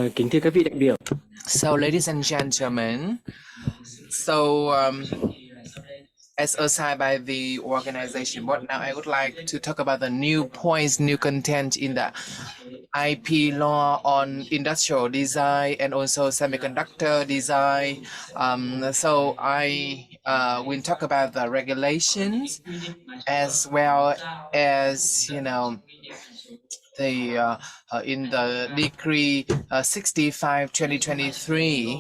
Kính thưa các vị đại biểu. So, ladies and gentlemen, as assigned by the organization board, now I would like to talk about the new points, new content in the IP law on industrial design and also semiconductor design. So I will talk about the regulations as well as, the in the decree 65/2023.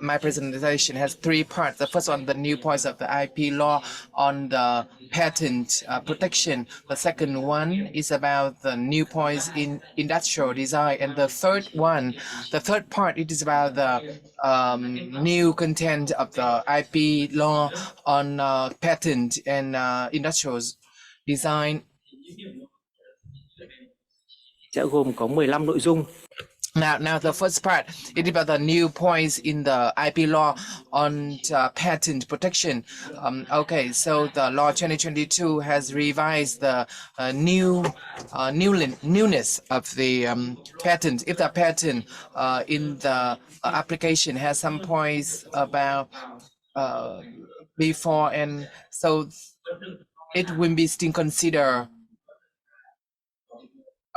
My presentation has three parts. The first one, the new points of the IP law on the patent protection. The second one is about the new points in industrial design. And the third part, it is about the new content of the IP law on patent and industrial design. Sẽ gồm có 15 nội dung. Now the first part, it is about the new points in the IP law on patent protection. Okay, so the law 2022 has revised the newness of the patent. If the patent in the application has some points about before, and so it will be still considered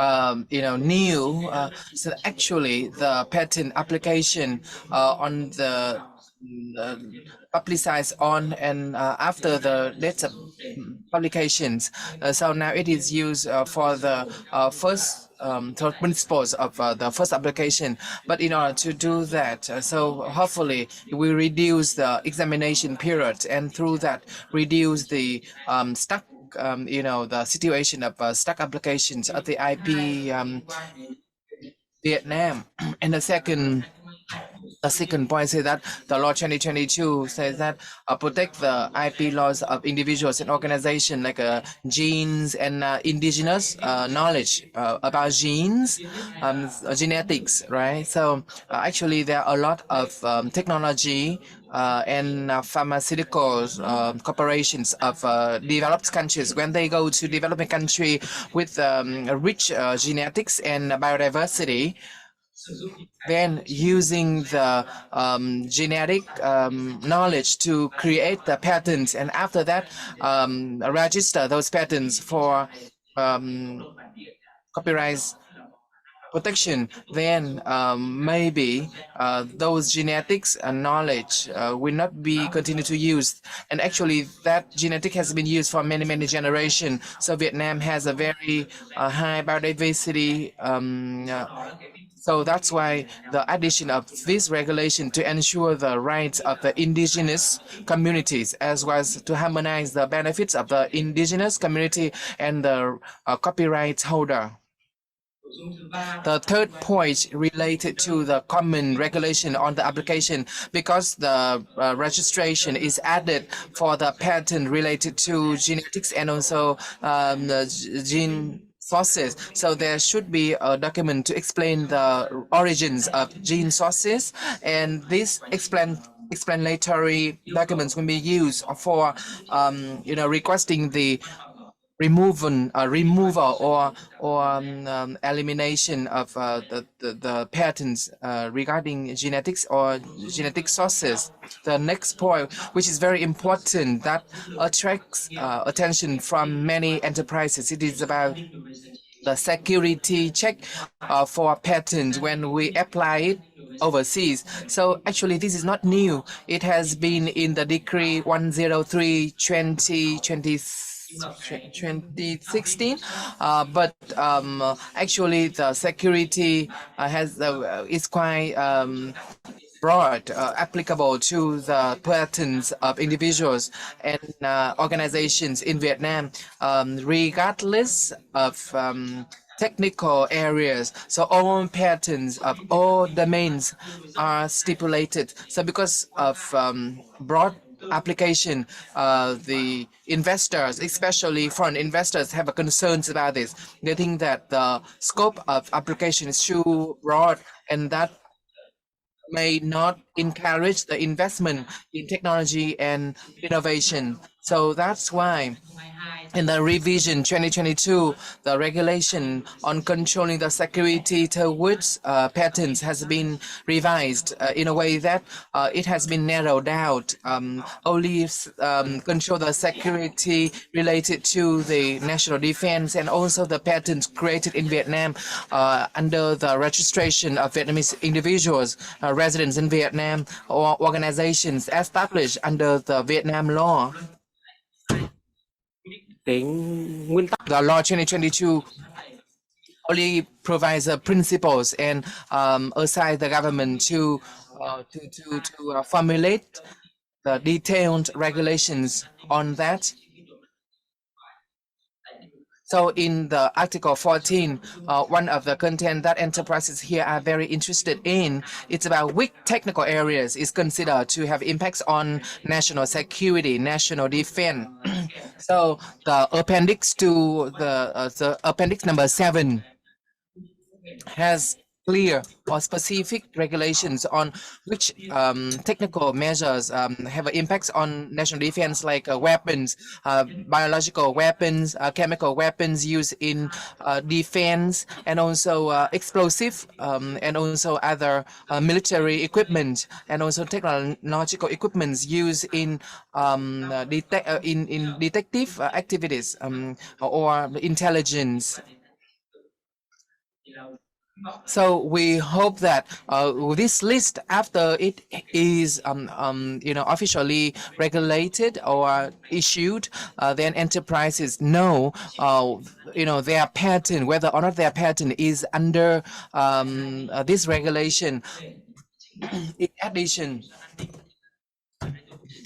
new. So actually the patent application on the publicized on and after the date of publications. So now it is used for the first third principles of the first application. But in order to do that, so hopefully we reduce the examination period, and through that reduce the stuck the situation of stuck applications at the IP Vietnam. And the second point says that the law 2022 says that protect the IP laws of individuals and organizations like genes and indigenous knowledge about genes, genetics, right? So actually there are a lot of technology and pharmaceuticals corporations of developed countries. When they go to developing country with rich genetics and biodiversity, then using the genetic knowledge to create the patents, and after that register those patents for copyright protection, then maybe those genetics and knowledge will not be continued to use. And actually that genetic has been used for many generations. So Vietnam has a very high biodiversity. So that's why the addition of this regulation to ensure the rights of the indigenous communities, as well as to harmonize the benefits of the indigenous community and the copyright holder. The third point related to the common regulation on the application, because the registration is added for the patent related to genetics and also the gene sources. So there should be a document to explain the origins of gene sources, and this explanatory documents will be used for requesting the removal or elimination of the patents regarding genetics or genetic sources. The next point, which is very important, that attracts attention from many enterprises, it is about the security check for patents when we apply it overseas. So actually this is not new. It has been in the decree 103/2016, but actually the security is quite broad, applicable to the patents of individuals and organizations in Vietnam, regardless of technical areas. So all patents of all domains are stipulated. So because of broad application, the investors, especially foreign investors, have concerns about this. They think that the scope of application is too broad, and that may not encourage the investment in technology and innovation. So that's why In the revision 2022, the regulation on controlling the security towards patents has been revised in a way that it has been narrowed down. Only control the security related to the national defense and also the patents created in Vietnam under the registration of Vietnamese individuals, residents in Vietnam, or organizations established under the Vietnam law. Cái nguyên tắc The law 2022 only provides principles and assigns the government to formulate the detailed regulations on that. So in the Article 14, one of the content that enterprises here are very interested in, it's about which technical areas is considered to have impacts on national security, national defense. So the appendix to the appendix number 7 has clear or specific regulations on which technical measures have impacts on national defense, like weapons, biological weapons, chemical weapons used in defense, and also explosive, and also other military equipment, and also technological equipments used in in detective activities or intelligence. So we hope that this list, after it is officially regulated or issued, then enterprises know their patent, whether or not their patent is under this regulation. In addition,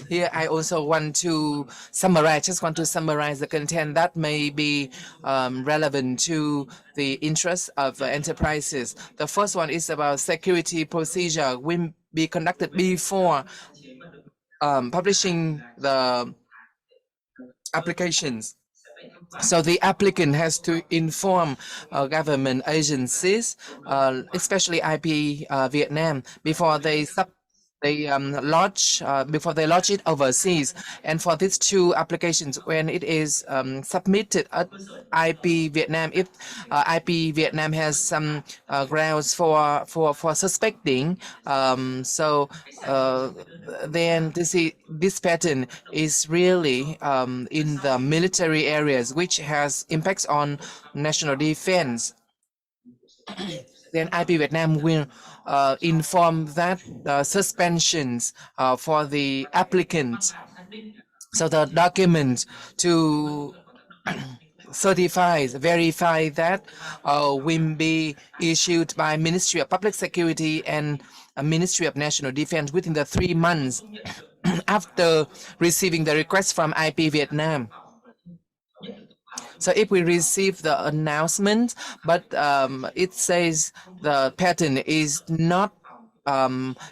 here I also want to summarize, the content that may be relevant to the interests of enterprises. The first one is about security procedure will be conducted before publishing the applications. So the applicant has to inform government agencies, especially IP Vietnam, before they launch it overseas. And for these two applications, when it is submitted at IP Vietnam, if IP Vietnam has some grounds for suspecting, then this pattern is really in the military areas, which has impacts on national defense. Then IP Vietnam will inform that suspensions for the applicant. So the document to verify that will be issued by Ministry of Public Security and Ministry of National Defense within the 3 months after receiving the request from IP Vietnam. So if we receive the announcement, but it says the pattern is not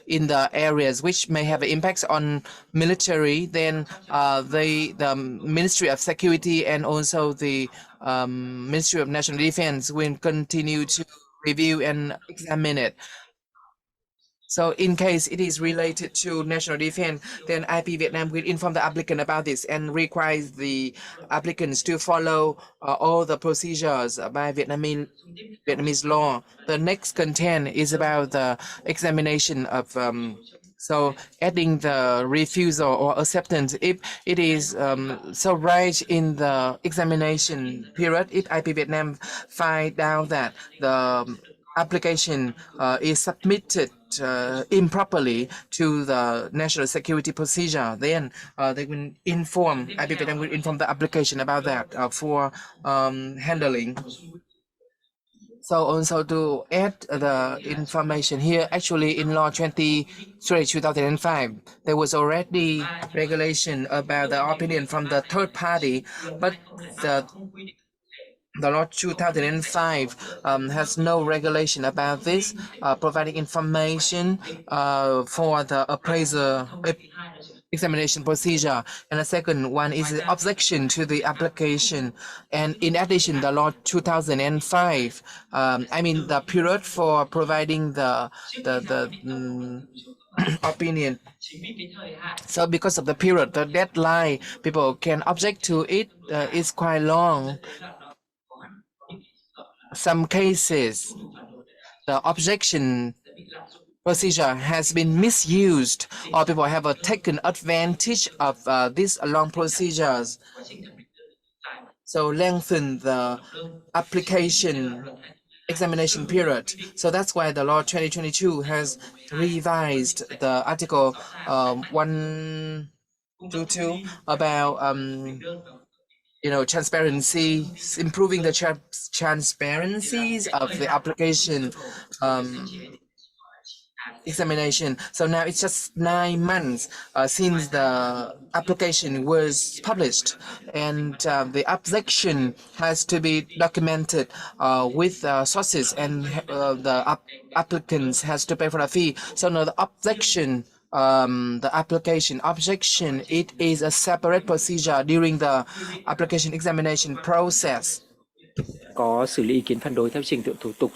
in the areas which may have impacts on military, then the Ministry of Security and also the Ministry of National Defense will continue to review and examine it. So in case it is related to national defense, then IP Vietnam will inform the applicant about this and requires the applicants to follow all the procedures by Vietnamese law. The next content is about the examination of so adding the refusal or acceptance. If it is so right in the examination period, if IP Vietnam find out that the application is submitted improperly to the national security procedure, then they will inform, IP Vietnam will inform the application about that for handling. So also to add the information here, actually in law 2005, there was already regulation about the opinion from the third party, but the law 2005 has no regulation about this, providing information for the appraiser examination procedure. And the second one is the objection to the application. And in addition, the law 2005, the period for providing the opinion. So because of the period, the deadline people can object to it is quite long. Some cases, the objection procedure has been misused, or people have taken advantage of these long procedures. So lengthen the application examination period. So that's why the law 2022 has revised the article 122 about transparency, improving the transparencies of the application um, examination. So now it's just 9 months since the application was published, and the objection has to be documented with sources, and the applicants has to pay for a fee. So now the objection, the application objection, it is a separate procedure during the application examination process. Có xử lý ý kiến phản đối theo trình tự thủ tục.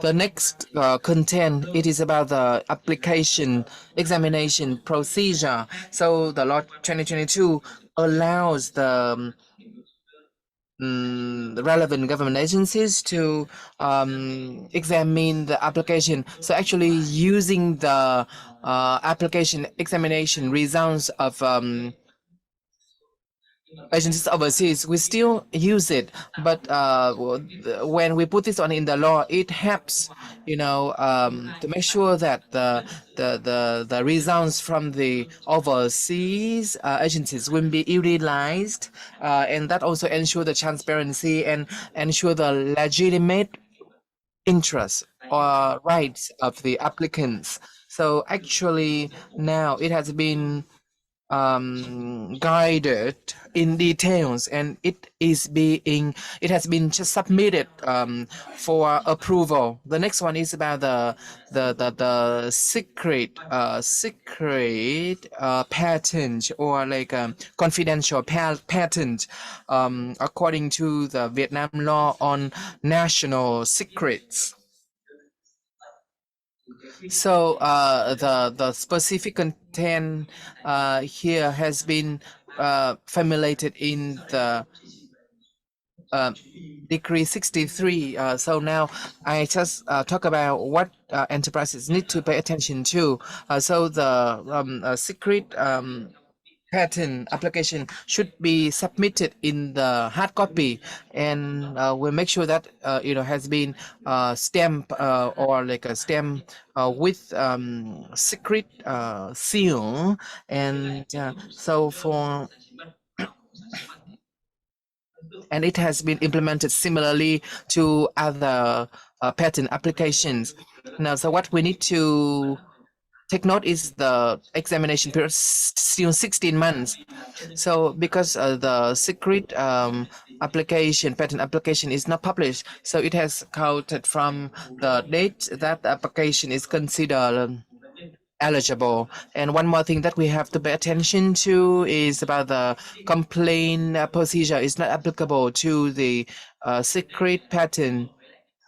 The next content, it is about the application examination procedure. So the law 2022 allows the relevant government agencies to examine the application. So actually using the application examination results of agencies overseas, we still use it, but when we put this on in the law, it helps, to make sure that the results from the overseas agencies will be utilized, and that also ensure the transparency and ensure the legitimate interests or rights of the applicants. So actually now it has been guided in details, and it has been just submitted for approval. The next one is about the secret patent, or like confidential patent, according to the Vietnam law on national secrets. So the specific content here has been formulated in the Decree 63. So now I just talk about what enterprises need to pay attention to. So the secret patent application should be submitted in the hard copy, and we'll make sure that has been stamped, or like a stamp with secret seal, and so for and it has been implemented similarly to other patent applications. Now, so what we need to take note is the examination period still 16 months. So because the secret patent application is not published, so it has counted from the date that the application is considered eligible. And one more thing that we have to pay attention to is about the complaint procedure is not applicable to the secret patent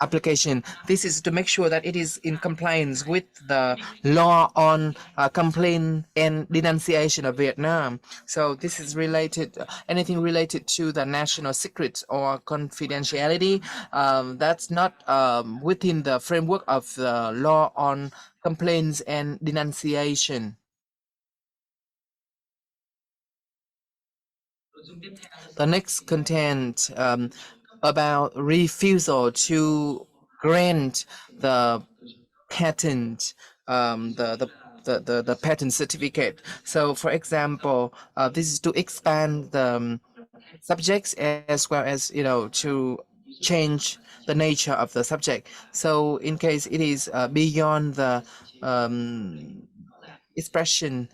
application. This is to make sure that it is in compliance with the law on complaint and denunciation of Vietnam. So this is related, anything related to the national secrets or confidentiality, that's not within the framework of the law on complaints and denunciation. The next content about refusal to grant the patent, the patent certificate. So, for example, this is to expand the subjects, as well as to change the nature of the subject. So, in case it is beyond the expression.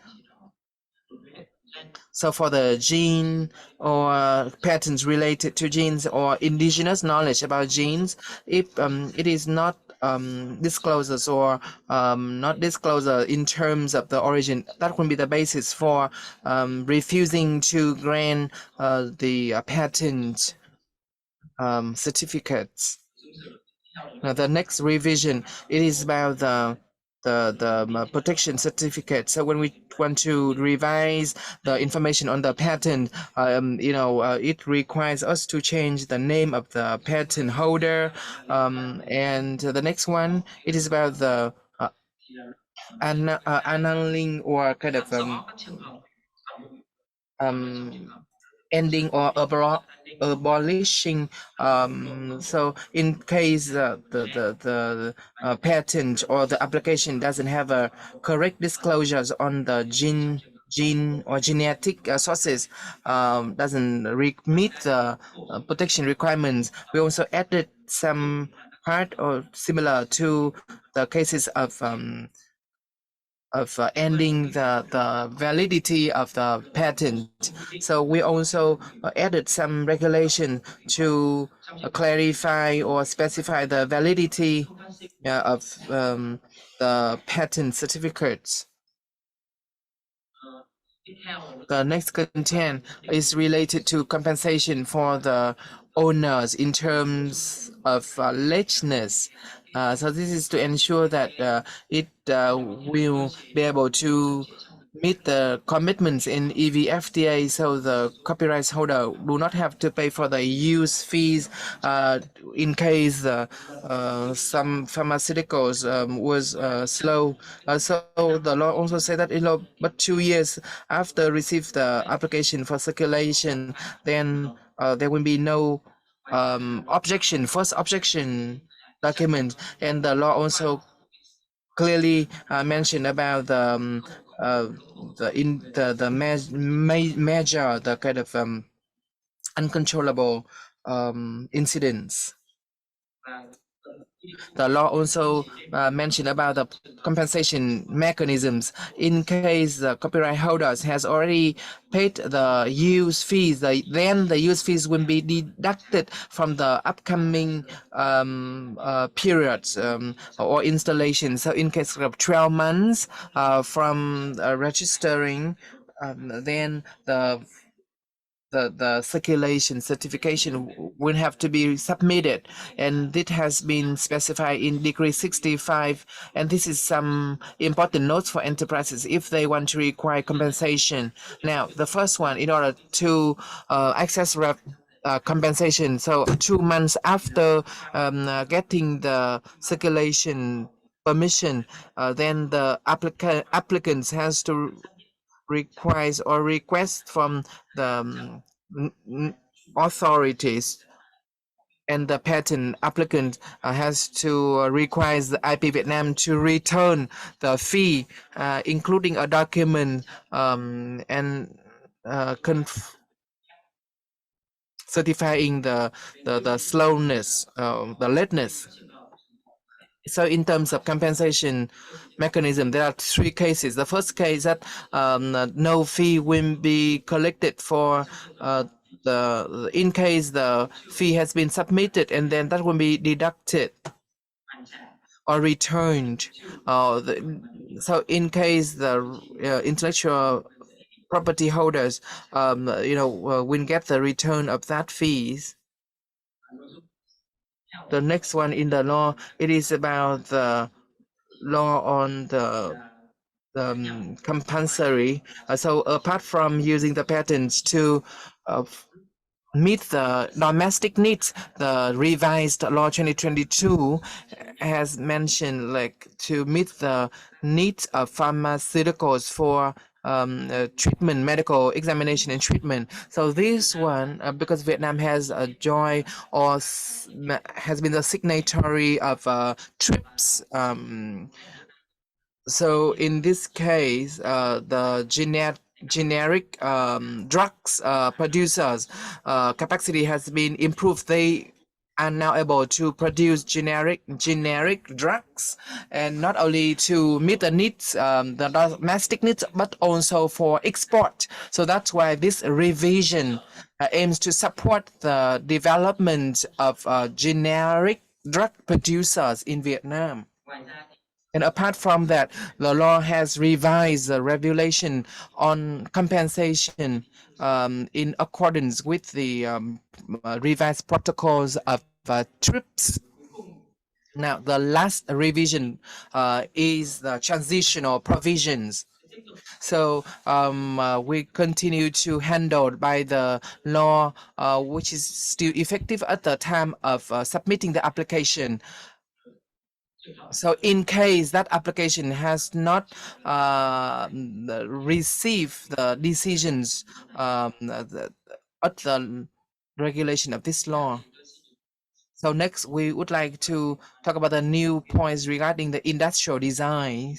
So for the gene or patents related to genes or indigenous knowledge about genes, if it is not disclosures or not disclosure in terms of the origin, that will be the basis for refusing to grant the patent certificates. Now, the next revision, it is about the protection certificate. So when we want to revise the information on the patent, it requires us to change the name of the patent holder. And the next one, it is about the annulling or kind of um, ending or abolishing. So in case the patent or the application doesn't have a correct disclosures on the gene or genetic sources, doesn't meet the protection requirements, we also added some part or similar to the cases of ending the validity of the patent. So we also added some regulation to clarify or specify the validity of the patent certificates. The next content is related to compensation for the owners in terms of lateness. So this is to ensure that it will be able to meet the commitments in EVFTA, so the copyright holder do not have to pay for the use fees in case some pharmaceuticals was slow. So the law also said that but 2 years after receive the application for circulation, then there will be no first objection document, and the law also clearly mentioned about the kind of uncontrollable incidents. The law also mentioned about the compensation mechanisms in case the copyright holders has already paid the use fees. Then the use fees will be deducted from the upcoming periods or installation. So in case of 12 months from registering, then the circulation certification will have to be submitted, and it has been specified in Decree 65. And this is some important notes for enterprises if they want to require compensation. Now, the first one, in order to access compensation, so 2 months after getting the circulation permission, then the applicants has to requires or request from the authorities, and the patent applicant has to require the IP Vietnam to return the fee, including a document and certifying the slowness, the lateness. So in terms of compensation mechanism, there are three cases. The first case that no fee will be collected for in case the fee has been submitted, and then that will be deducted or returned. So in case the intellectual property holders, will get the return of that fees. The next one in the law, it is about the law on the compulsory. So apart from using the patents to meet the domestic needs, the revised law 2022 has mentioned like to meet the needs of pharmaceuticals for treatment, medical examination and treatment. So this one, because Vietnam has a joy or has been the signatory of TRIPS. So in this case, the generic drugs producers capacity has been improved. They are now able to produce generic drugs, and not only to meet the needs, the domestic needs, but also for export. So that's why this revision aims to support the development of generic drug producers in Vietnam. And apart from that, the law has revised the regulation on compensation in accordance with the revised protocols of TRIPS. Now, the last revision is the transitional provisions. So we continue to handle by the law, which is still effective at the time of submitting the application. So in case that application has not received the decisions at the regulation of this law. So next, we would like to talk about the new points regarding the industrial design.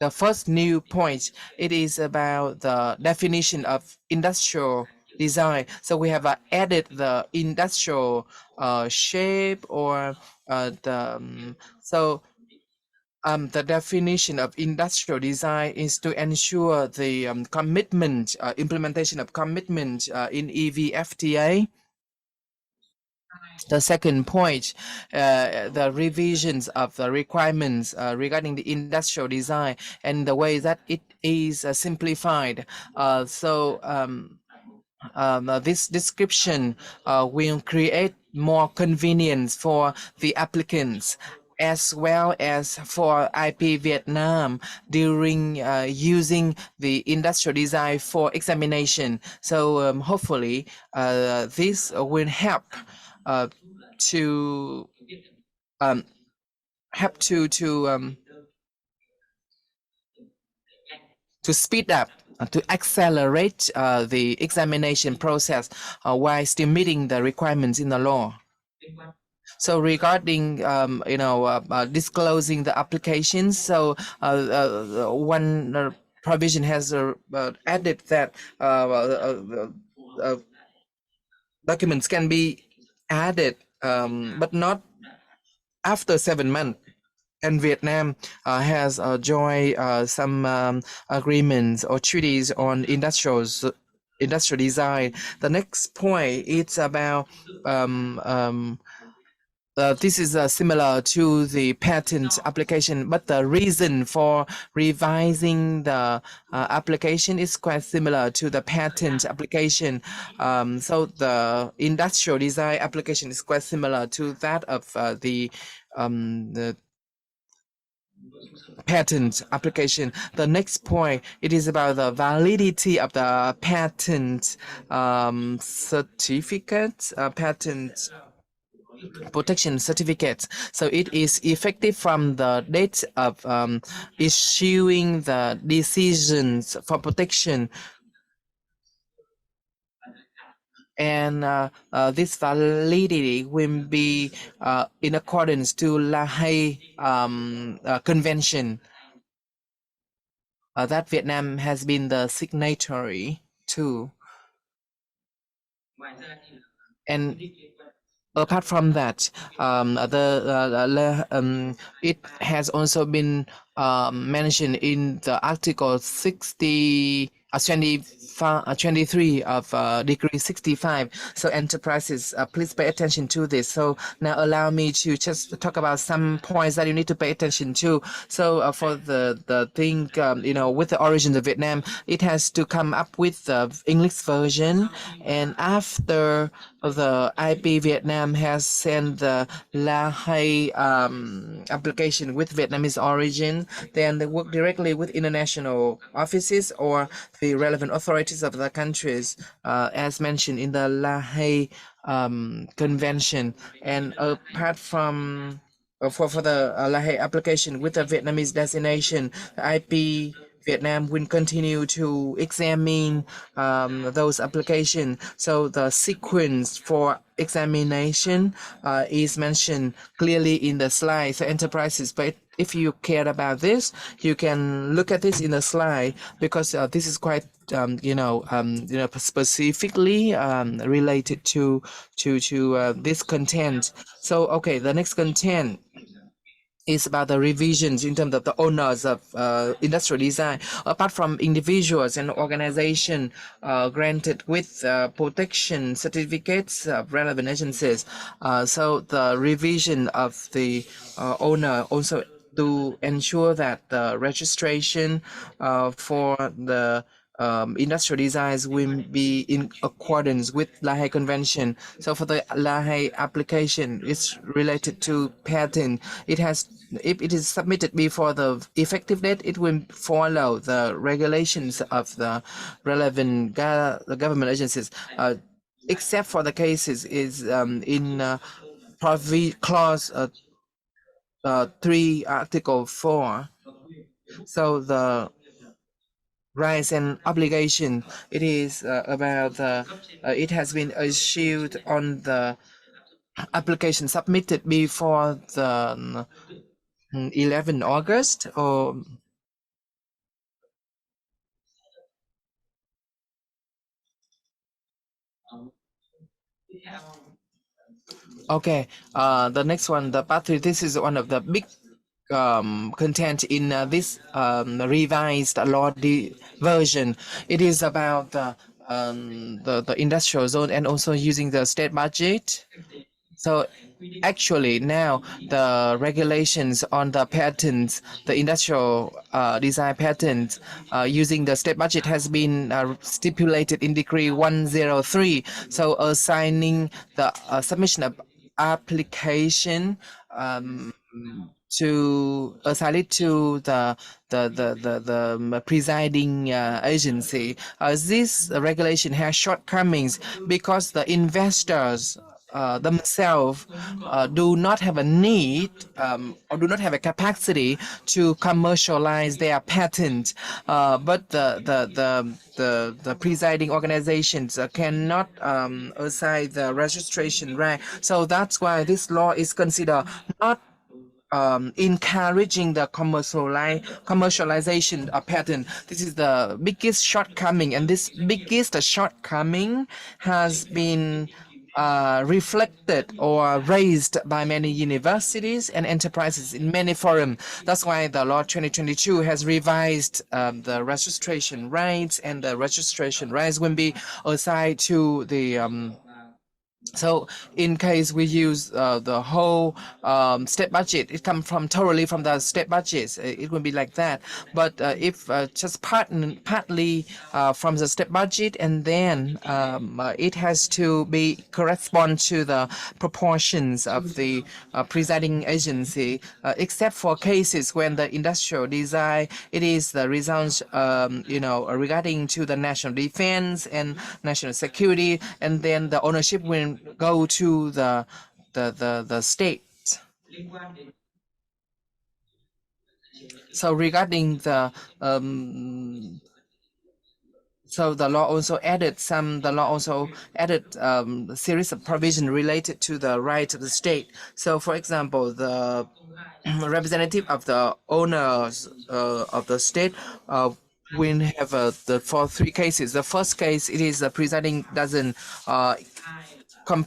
The first new point, it is about the definition of industrial design. So we have added the industrial shape or the definition of industrial design is to ensure the commitment, implementation of commitment in EVFTA. The second point, the revisions of the requirements regarding the industrial design and the way that it is simplified. This description will create more convenience for the applicants as well as for IP Vietnam during using the industrial design for examination. So hopefully this will help to um, help to speed up, to accelerate the examination process while still meeting the requirements in the law. So regarding disclosing the applications, so one provision has added that documents can be added, but not after 7 months. And Vietnam has joined some agreements or treaties on industrial design. The next point it's about this is similar to the patent application, but the reason for revising the application is quite similar to the patent application. So the industrial design application is quite similar to that of the patent application. The next point, it is about the validity of the patent certificate, patent protection certificate. So it is effective from the date of issuing the decisions for protection. And this validity will be in accordance to La Haye Convention that Vietnam has been the signatory to. And apart from that, it has also been mentioned in the Article 23 of Decree 65. So enterprises, please pay attention to this. So now allow me to just talk about some points that you need to pay attention to. So for the thing, with the origins of Vietnam, it has to come up with the English version. And after the IP Vietnam has sent the La Haye application with Vietnamese origin, then they work directly with international offices or the relevant authorities of the countries, as mentioned in the La Haye Convention. And apart from for the La Haye application with the Vietnamese designation, the IP Vietnam will continue to examine those applications. So the sequence for examination is mentioned clearly in the slide. So enterprises, but if you care about this, you can look at this in the slide because this is quite specifically related to this content. So okay, the next content is about the revisions in terms of the owners of industrial design. Apart from individuals and organization granted with protection certificates of relevant agencies, so the revision of the owner also to ensure that the registration for the industrial designs will be in accordance with Lahey Convention. So for the Lahey application, it's related to patent. It has, if it is submitted before the effective date, it will follow the regulations of the relevant the government agencies. Except for the cases is in clause 3, Article 4. So the rights and obligation, it is about it has been issued on the application submitted before the 11 August or okay. The next one, the part 3, this is one of the big content in this revised law version. It is about the industrial zone and also using the state budget. So actually now the regulations on the patents, the industrial design patents using the state budget has been stipulated in Decree 103. So assigning the submission of application to assign it to the presiding agency. This regulation has shortcomings because the investors themselves do not have a need or do not have a capacity to commercialize their patent, but the presiding organizations cannot assign the registration right. So that's why this law is considered not encouraging the commercialization of patent. This is the biggest shortcoming, and this biggest shortcoming has been reflected or raised by many universities and enterprises in many forums. That's why the law 2022 has revised the registration rights, and the registration rights will be assigned to the so in case we use the whole state budget, it comes from totally from the state budget. It will be like that. But if just partly from the state budget, and then it has to be correspond to the proportions of the presiding agency, except for cases when the industrial design, it is the results, regarding to the national defense and national security, and then the ownership will go to the state. So regarding the so the law also added a series of provision related to the rights of the state. So for example, the representative of the owners of the state will have for 3 cases. The first case, it is the presiding doesn't com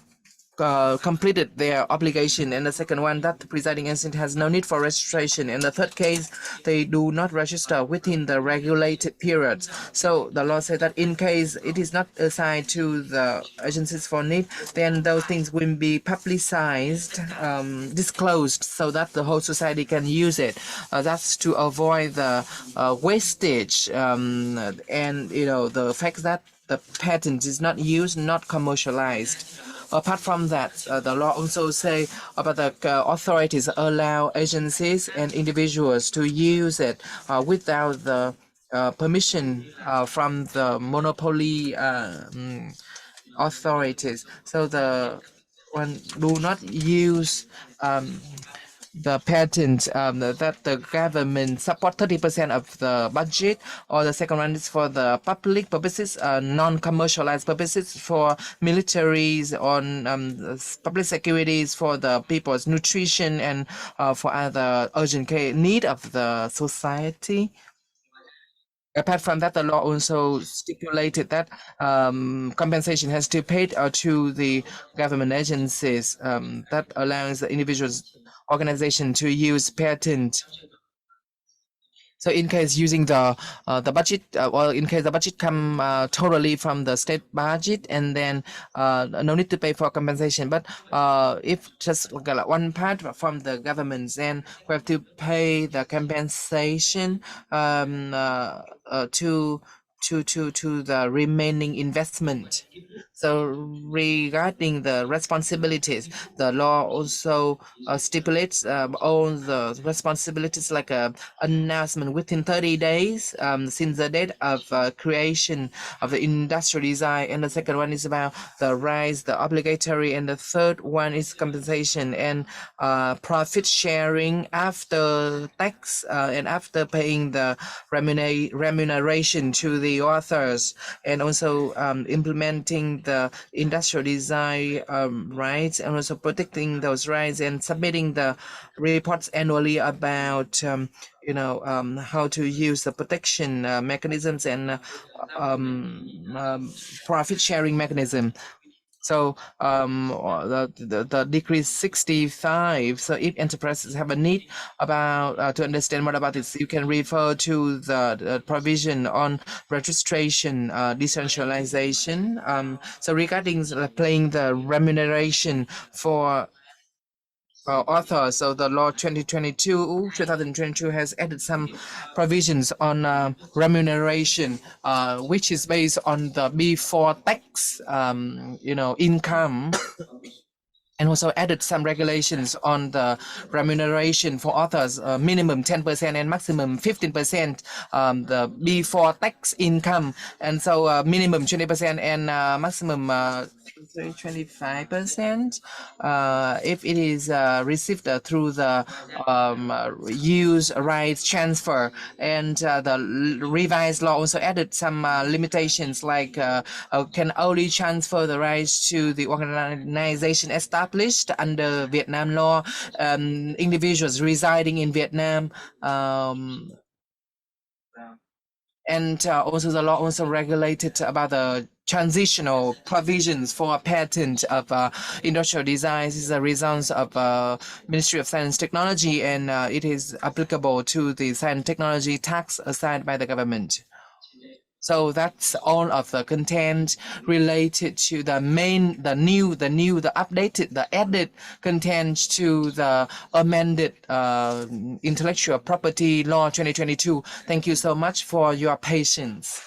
completed their obligation, and the second one, that the presiding agent has no need for registration, and the third case, they do not register within the regulated periods. So the law said that in case it is not assigned to the agencies for need, then those things will be publicized, disclosed, so that the whole society can use it. That's to avoid the wastage, and the fact that the patent is not used, not commercialized. Apart from that, the law also say about the authorities allow agencies and individuals to use it without the permission from the monopoly authorities. So the one do not use the patent that the government support 30% of the budget, or the second one is for the public purposes, non-commercialized purposes, for militaries, on public securities, for the people's nutrition, and for other urgent care need of the society. Apart from that, the law also stipulated that compensation has to be paid to the government agencies that allows the individuals organization to use patent. So in case using the budget, in case the budget come totally from the state budget, and then no need to pay for compensation. But if just like one part from the government, then we have to pay the compensation to to the remaining investment. So regarding the responsibilities, the law also stipulates all the responsibilities like a announcement within 30 days since the date of creation of the industrial design. And the second one is about the rights, the obligatory, and the third one is compensation and profit sharing after tax and after paying the remuneration to the authors, and also implementing the industrial design rights, and also protecting those rights and submitting the reports annually about how to use the protection mechanisms and profit sharing mechanism. So the decree 65. So if enterprises have a need about to understand more about this, you can refer to the provision on registration decentralization. So regarding paying the remuneration for author. So the law 2022 has added some provisions on remuneration, which is based on the before tax, income, and also added some regulations on the remuneration for authors, minimum 10% and maximum 15%, the before tax income, and so minimum 20% and maximum 25% if it is received through the use rights transfer. And the revised law also added some limitations like can only transfer the rights to the organization established under Vietnam law, individuals residing in Vietnam, and also the law also regulated about the transitional provisions for patent of industrial designs. Is a result of Ministry of Science and Technology, and it is applicable to the science and technology tax assigned by the government. So that's all of the content related to the updated, the added content to the amended intellectual property law 2022. Thank you so much for your patience.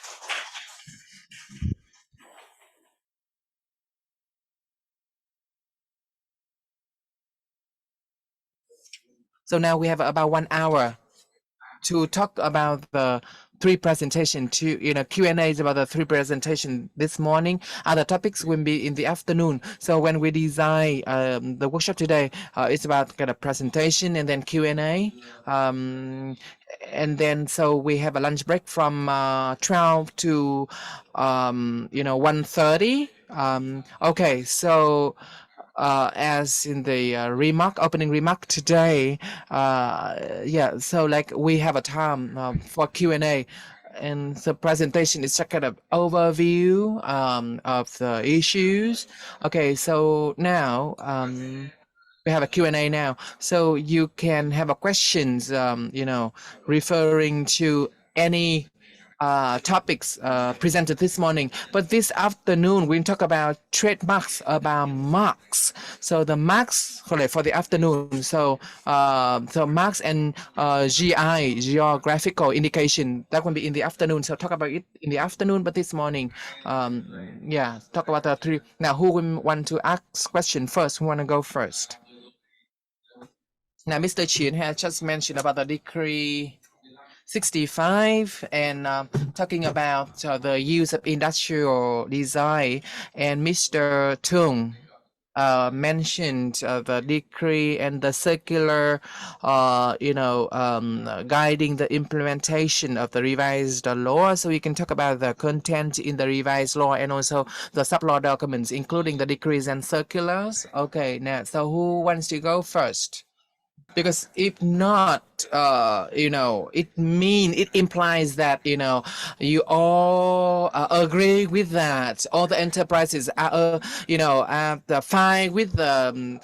So now we have about 1 hour to talk about the three presentation. Q&A is about the three presentation this morning. Other topics will be in the afternoon. So when we design the workshop today, it's about kind of presentation and then Q&A. And then so we have a lunch break from 12 to 1:30. Okay, so as in the opening remark today, so like we have a time for Q&A, and the presentation is a kind of overview of the issues. Okay, so now we have a Q&A now, so you can have a questions, referring to any topics presented this morning. But this afternoon, we'll talk about trademarks, about marks. So the marks for the afternoon. So marks and GI, geographical indication, that will be in the afternoon. So talk about it in the afternoon. But this morning, talk about the three. Now, who will want to ask question first? Who want to go first? Now, Mr. Chien has just mentioned about the decree 65 and talking about the use of industrial design, and Mr. Tung mentioned the decree and the circular, guiding the implementation of the revised law. So we can talk about the content in the revised law and also the sub-law documents, including the decrees and circulars. Okay, now, so who wants to go first? Because if not, it implies that you all agree with that. All the enterprises are fine with the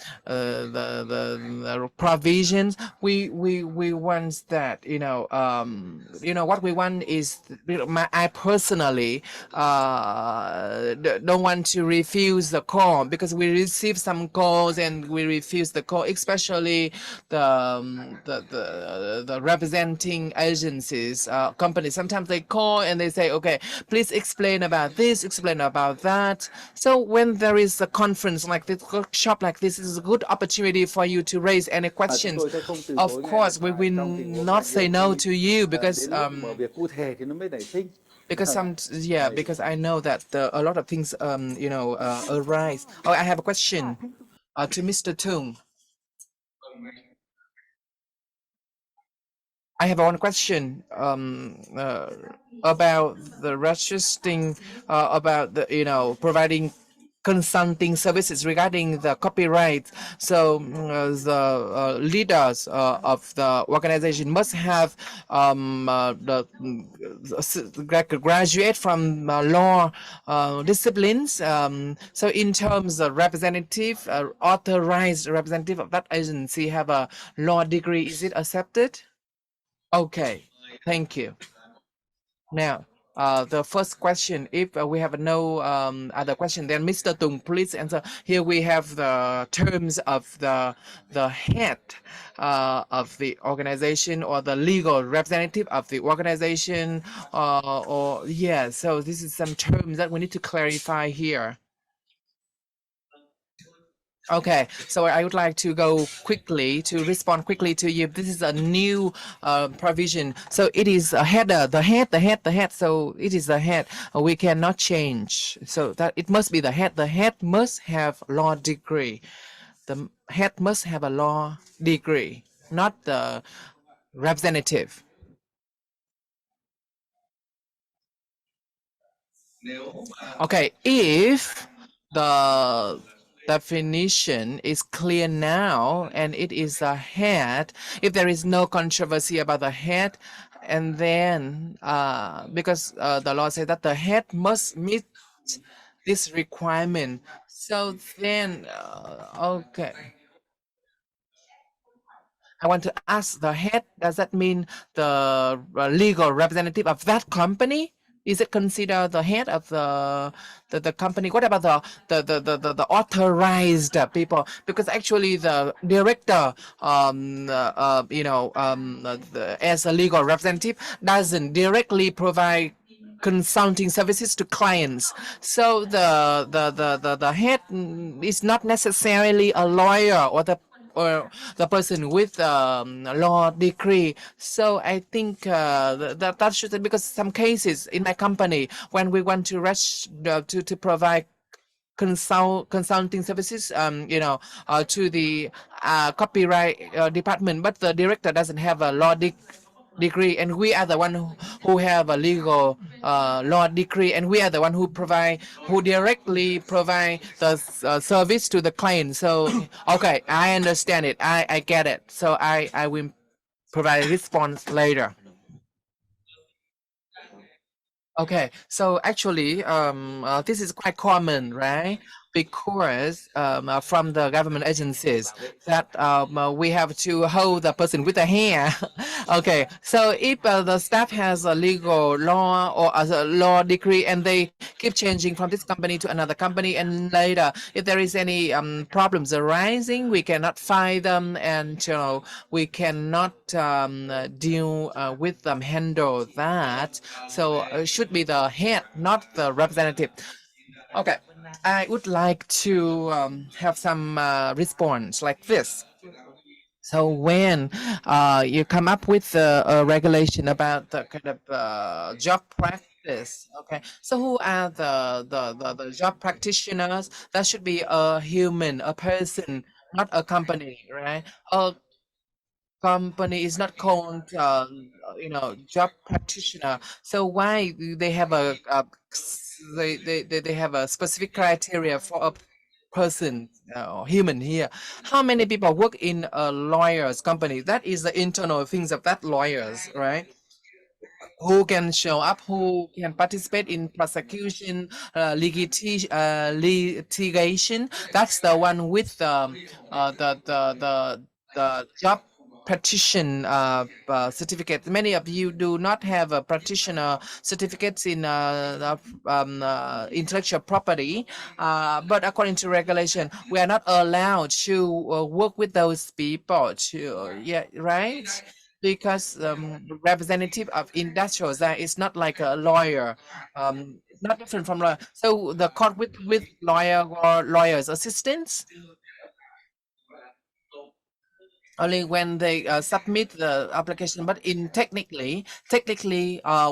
provisions. We want that. What we want is, I personally don't want to refuse the call, because we receive some calls and we refuse the call, especially the the representing agencies, companies. Sometimes they call and they say, okay, please explain about this, explain about that. So when there is a conference like this, workshop like this, is a good opportunity for you to raise any Chúng questions. tôi sẽ không từ Of chối ngay course, lập we tại will trong tình huống not là say nhiều no khi to you because đến lúc mở việc cụ thể thì nó mới nảy sinh. because yeah, because I know that a lot of things arise. Oh, I have a question to Mr. Tung. I have one question about the registering, about the providing consulting services regarding the copyright. So the leaders of the organization must have graduate from law disciplines. So in terms of representative, authorized representative of that agency have a law degree. Is it accepted? Okay, thank you. Now, the first question, if we have no other question, then Mr. Tung, please answer. Here we have the terms of the head of the organization or the legal representative of the organization, or yeah. So this is some terms that we need to clarify here. Okay, so I would like to go quickly to respond quickly to you. This is a new provision. So it is a header, the head, the head, the head. So it is the head. We cannot change. So that it must be the head. The head must have law degree. The head must have a law degree, not the representative. Okay, if the definition is clear now and it is a head, if there is no controversy about the head, and then because the law says that the head must meet this requirement, so then okay. I want to ask the head, does that mean the legal representative of that company? Is it considered the head of the company? What about the authorized people? Because actually the director, as a legal representative, doesn't directly provide consulting services to clients. So the head is not necessarily a lawyer or the person with law degree. So I think that should, because some cases in my company when we want to to provide consulting services to the copyright department, but the director doesn't have a law degree, and we are the one who have a legal law degree, and we are the one who directly provide the service to the client. So okay, I understand it, I get it. So I will provide a response later. Okay, so actually, this is quite common, right? Because from the government agencies that we have to hold the person with the hair. Okay, so if the staff has a legal law or a law degree and they keep changing from this company to another company, and later if there is any problems arising, we cannot find them, and we cannot deal with them, handle that. So it should be the head, not the representative. Okay, I would like to have some response like this. So when you come up with a regulation about the kind of job practice, okay, so who are the job practitioners? That should be a human, a person, not a company, right? A company is not called job practitioner. So why do they have they have a specific criteria for a person or human here? How many people work in a lawyer's company? That is the internal things of that lawyers, right? Who can show up, who can participate in prosecution, litigation. That's the one with the job practitioner certificate. Many of you do not have a practitioner certificates in intellectual property, but according to regulation, we are not allowed to work with those people. To yeah, right. because representative of industrials that is not like a lawyer, not different from lawyer. So the court with lawyer or lawyers assistants only when they submit the application. But in technically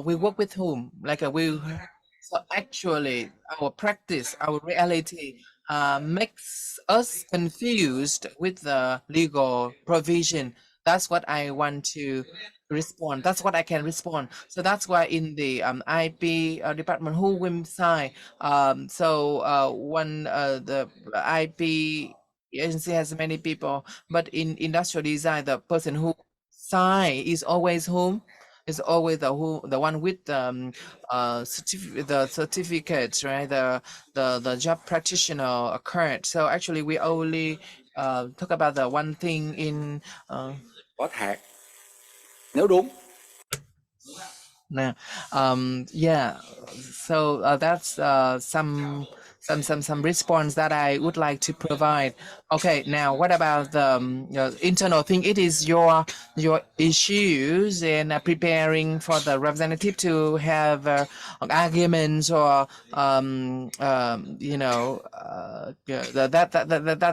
we work with whom, like we, so actually our practice, our reality makes us confused with the legal provision. That's what I want to respond, that's what I can respond. So that's why in the IP department who will sign, one the IP agency has many people, but in industrial design, the person who sign is always whom? Is always the one with the certificate, right? The job practitioner current. So actually, we only talk about the one thing in có hạn nếu đúng. now, yeah. So that's some response that I would like to provide. Okay, now what about the internal thing? It is your issues in preparing for the representative to have arguments or yeah,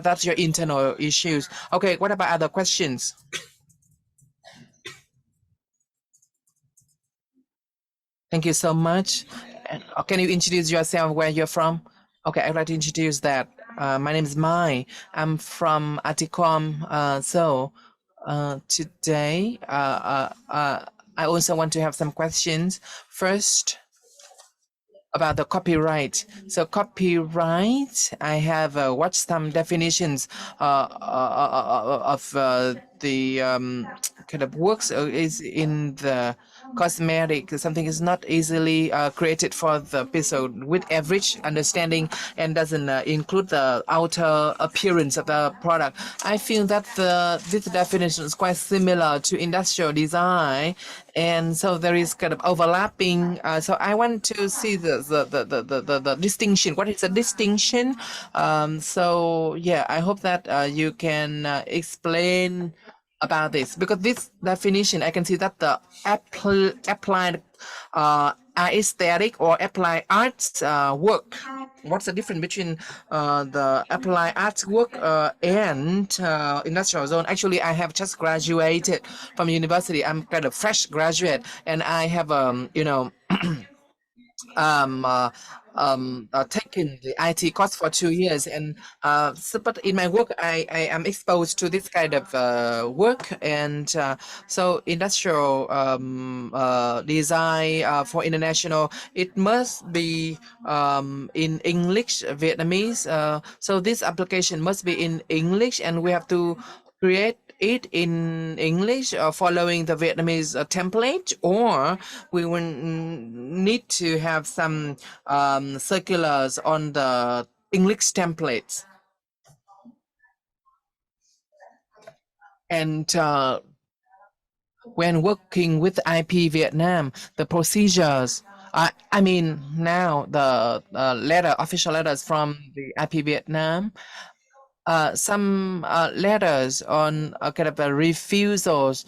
that's your internal issues. Okay, what about other questions? Thank you so much. And, can you introduce yourself, where you're from? Okay, I'd like to introduce that. My name is Mai. I'm from Aticom. Today, I also want to have some questions. First, about the copyright. So copyright, I have watched some definitions of the kind of works is in the cosmetic. Something is not easily created for the episode with average understanding and doesn't include the outer appearance of the product. I feel that this definition is quite similar to industrial design, and so there is kind of overlapping. So I want to see the distinction. What is the distinction? So yeah, I hope that you can explain about this, because this definition I can see that the applied aesthetic or applied arts work. What's the difference between the applied arts work and industrial zone? Actually, I have just graduated from university. I'm kind of fresh graduate, and I have um, uh, taken the IT course for 2 years, and but in my work, I am exposed to this kind of work, and so industrial design for international, it must be in English, Vietnamese. So this application must be in English, and we have to create it in English following the Vietnamese template, or we will need to have some circulars on the English templates. And when working with IP Vietnam, the procedures, I mean, now the official letters from the IP Vietnam, some letters on kind of refusals,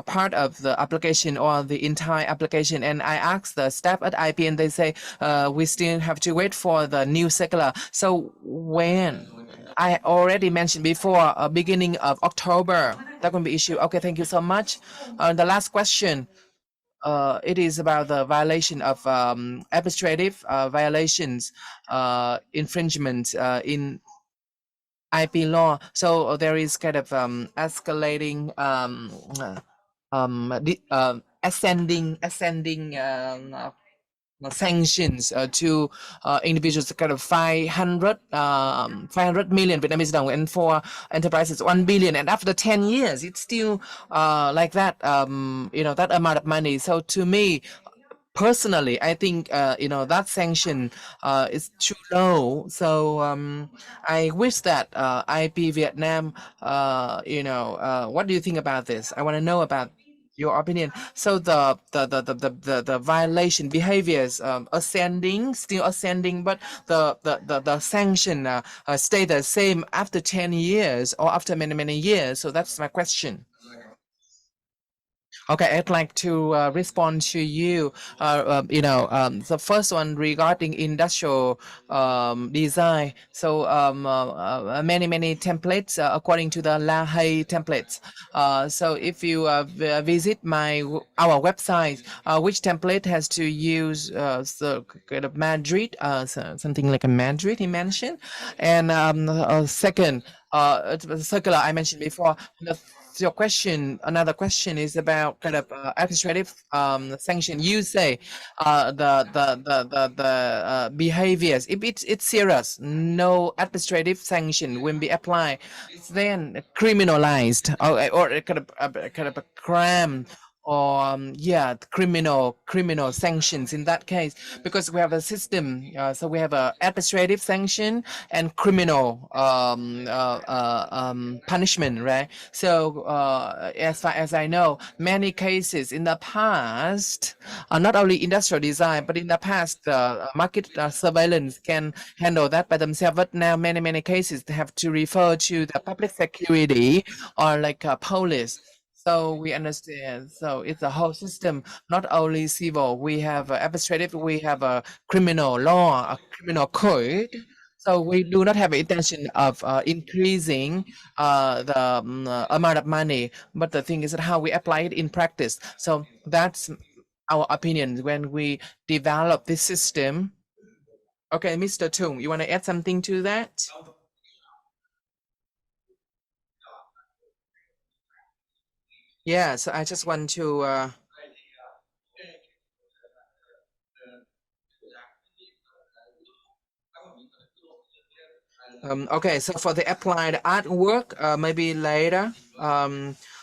part of the application or the entire application. And I asked the staff at IP, and they say we still have to wait for the new circular. So when I already mentioned before, beginning of October, that will be issue. Okay, thank you so much. The last question. It is about the violation of administrative violations, infringement in IP law. So there is kind of escalating, ascending sanctions to individuals, kind of 500 million Vietnamese đồng, and for enterprises 1 billion. And after 10 years, it's still like that, that amount of money. So to me, personally, I think that sanction is too low. So I wish that IP Vietnam, what do you think about this? I want to know about Your opinion. So the violation behaviors ascending, still ascending, but the sanction stay the same after 10 years or after many years. So that's my question. Okay, I'd like to respond to you. The first one regarding industrial design. So many templates according to the La Haye templates. So if you visit our website, which template has to use the kind of Madrid, something like a Madrid he mentioned, and second, it's circular I mentioned before. Your question, another question is about kind of administrative sanction. You say the behaviors. If it's serious, no administrative sanction will be applied. Then criminalized or a kind of a crime or criminal sanctions in that case, because we have a system, so we have a administrative sanction and criminal punishment, right? So as far as I know, many cases in the past, not only industrial design, but in the past, market surveillance can handle that by themselves. But now many cases they have to refer to the public security or like police. So we understand. So it's a whole system, not only civil. We have administrative, we have a criminal law, a criminal code. So we do not have intention of increasing the amount of money, but the thing is that how we apply it in practice. So that's our opinion when we develop this system. Okay, Mr. Tung, you want to add something to that? Yeah, so I just want to okay, so for the applied artwork, maybe later,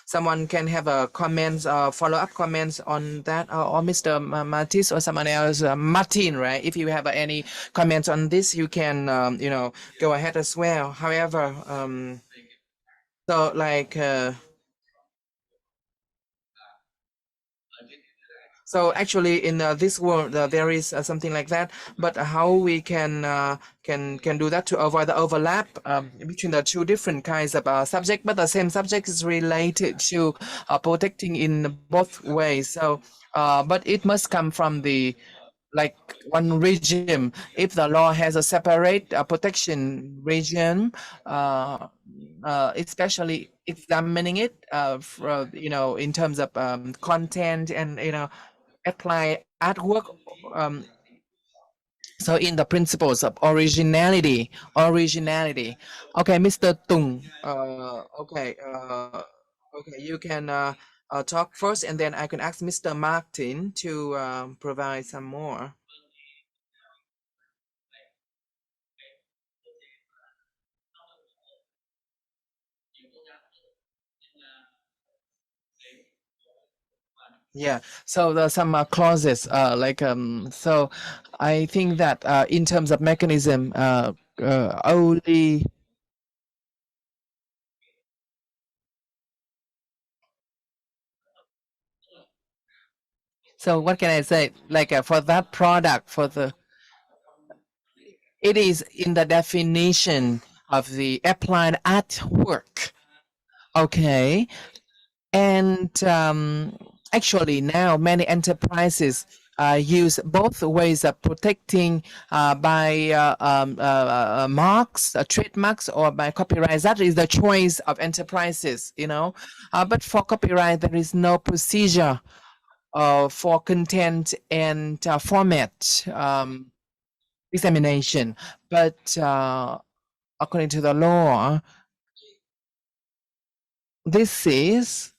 someone can have a comments, follow-up comments on that, or Mr. Matis or someone else, Martin, right? If you have any comments on this, you can, go ahead as well. However, so like, so actually in this world there is something like that, but how we can do that to avoid the overlap between the two different kinds of subject, but the same subject is related to protecting in both ways. So but it must come from the like one regime. If the law has a separate protection regime, especially examining it in terms of content and apply artwork, um, so in the principles of originality. Okay, Mr. Tung, okay, you can talk first, and then I can ask Mr. Martin to provide some more. Yeah, so there are some clauses so I think that in terms of mechanism, only. So what can I say? Like for that product, it is in the definition of the applied artwork. Okay, and actually now many enterprises use both ways of protecting by marks, trademarks, or by copyright. That is the choice of enterprises. But for copyright, there is no procedure for content and format examination. But according to the law, this is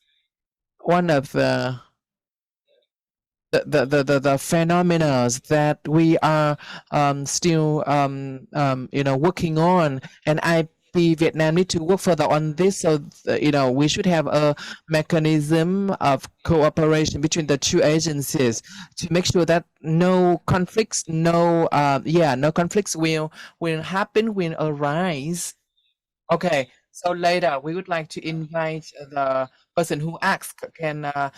one of the phenomena that we are still working on, and IP Vietnam need to work further on this. So we should have a mechanism of cooperation between the two agencies to make sure that no conflicts, no conflicts will happen, will arise. Okay, So later, we would like to invite the person who asked have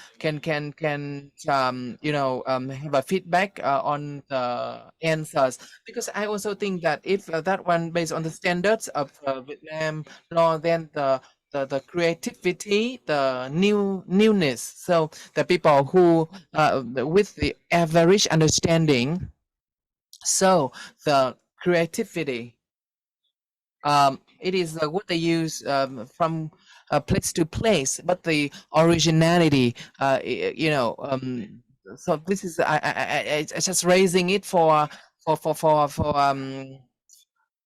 a feedback on the answers, because I also think that if that one based on the standards of Vietnam law, then the creativity, the newness. So the people who with the average understanding, so the creativity, it is what they use from place to place, but the originality, so this is I just raising it for